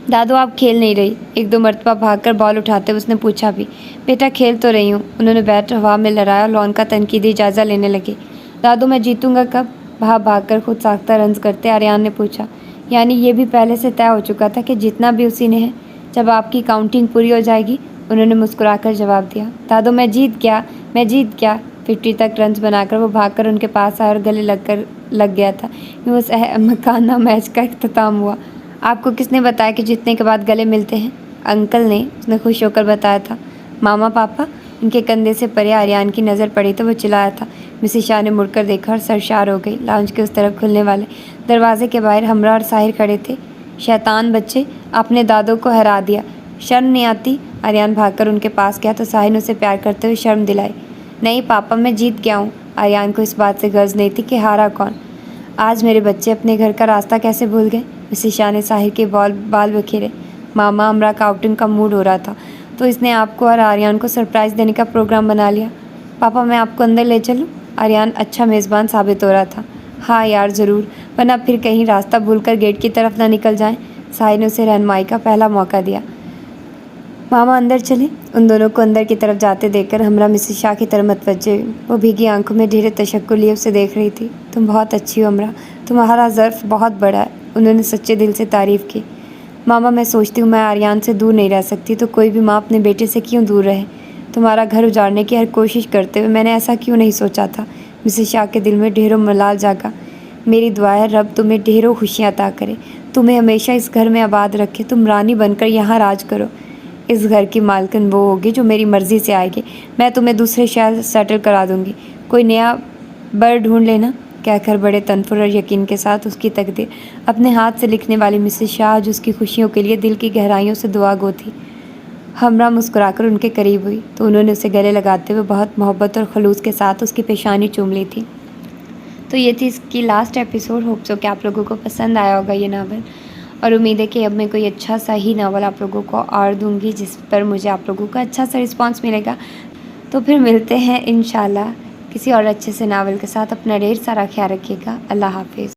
दादू, आप खेल नहीं रही? एक दो मरतबा भागकर बॉल उठाते उसने पूछा भी। बेटा, खेल तो रही हूँ। उन्होंने बैट हवा में लहराया और लॉन का तनकीदी जायज़ा लेने लगी। दादू, मैं जीतूँगा कब? भाग कर खुद साख्ता रन्स करते आर्यन ने पूछा। यानी ये भी पहले से तय हो चुका था कि जितना भी उसी ने है। जब आपकी काउंटिंग पूरी हो जाएगी, उन्होंने मुस्कुराकर जवाब दिया। दादू, मैं जीत गया। 50 तक रन्स बनाकर वो भागकर उनके पास आया और गले लग गया था। यूँ उस अहमकाना मैच का इख्तिताम हुआ। आपको किसने बताया कि जीतने के बाद गले मिलते हैं? अंकल ने, उसने खुश होकर बताया था। मामा, पापा? उनके कंधे से परे आर्यन की नज़र पड़ी तो वो चिल्लाया था। मिसेस शाह ने मुड़कर देखा और सरशार हो गई। लाउंज के उस तरफ खुलने वाले दरवाजे के बाहर हमरा और साहिर खड़े थे। शैतान बच्चे, आपने दादो को हरा दिया, शर्म नहीं आती? आर्यन भागकर उनके पास गया तो साहिर ने उसे प्यार करते हुए शर्म दिलाई। नहीं पापा, मैं जीत गया हूँ। आर्यन को इस बात से गर्ज नहीं थी कि हारा कौन। आज मेरे बच्चे अपने घर का रास्ता कैसे भूल गए? मिसेस शाह ने साहिर के बाल बखेरे। मामा, हमरा का आउटिंग का मूड हो रहा था तो इसने आपको और आर्यन को सरप्राइज़ देने का प्रोग्राम बना लिया। पापा मैं आपको अंदर ले चलूँ? आर्यन अच्छा मेज़बान साबित हो रहा था। हाँ यार ज़रूर, वरना फिर कहीं रास्ता भूलकर गेट की तरफ ना निकल जाएं। साहिर ने उसे रहनुमाई का पहला मौका दिया। मामा अंदर चले। उन दोनों को अंदर की तरफ जाते देखकर हमरा मिसेस शाह की तरफ मतवज्जे हुई। वो भीगी आंखों में ढेर तशक्कुर लिए उसे देख रही थी। तुम बहुत अच्छी हो हमरा, तुम्हारा ज़र्फ़ बहुत बड़ा है। उन्होंने सच्चे दिल से तारीफ़ की। मामा मैं सोचती हूँ मैं आर्यन से दूर नहीं रह सकती, तो कोई भी माँ अपने बेटे से क्यों दूर रहे। तुम्हारा घर उजाड़ने की हर कोशिश करते हुए मैंने ऐसा क्यों नहीं सोचा था। मिसेस शाह के दिल में ढेरों मलाल जागा। मेरी दुआ है रब तुम्हें ढेरों खुशियाँ अता करे, तुम्हें हमेशा इस घर में आबाद रखे, तुम रानी बनकर यहाँ राज करो। इस घर की मालकिन वो होगी जो मेरी मर्ज़ी से आएगी। मैं तुम्हें दूसरे शहर सेटल करा दूँगी, कोई नया बर ढूंढ लेना, कहकर बड़े तनफुर और यकीन के साथ उसकी तकदीर अपने हाथ से लिखने वाली मिसेस शाह जो उसकी खुशियों के लिए दिल की गहराइयों से दुआ गो थी। हमरा मुस्कुराकर उनके करीब हुई तो उन्होंने उसे गले लगाते हुए बहुत मोहब्बत और खलूस के साथ उसकी पेशानी चूम ली थी। तो ये थी इसकी लास्ट एपिसोड। होप सो कि आप लोगों को पसंद आया होगा ये नावल, और उम्मीद है कि अब मैं कोई अच्छा सा ही नावल आप लोगों को और दूंगी जिस पर मुझे आप लोगों का अच्छा सा रिस्पांस मिलेगा। तो फिर मिलते हैं इंशाल्लाह किसी और अच्छे से नावल के साथ। अपना ढेर सारा ख्याल रखिएगा। अल्लाह हाफिज़।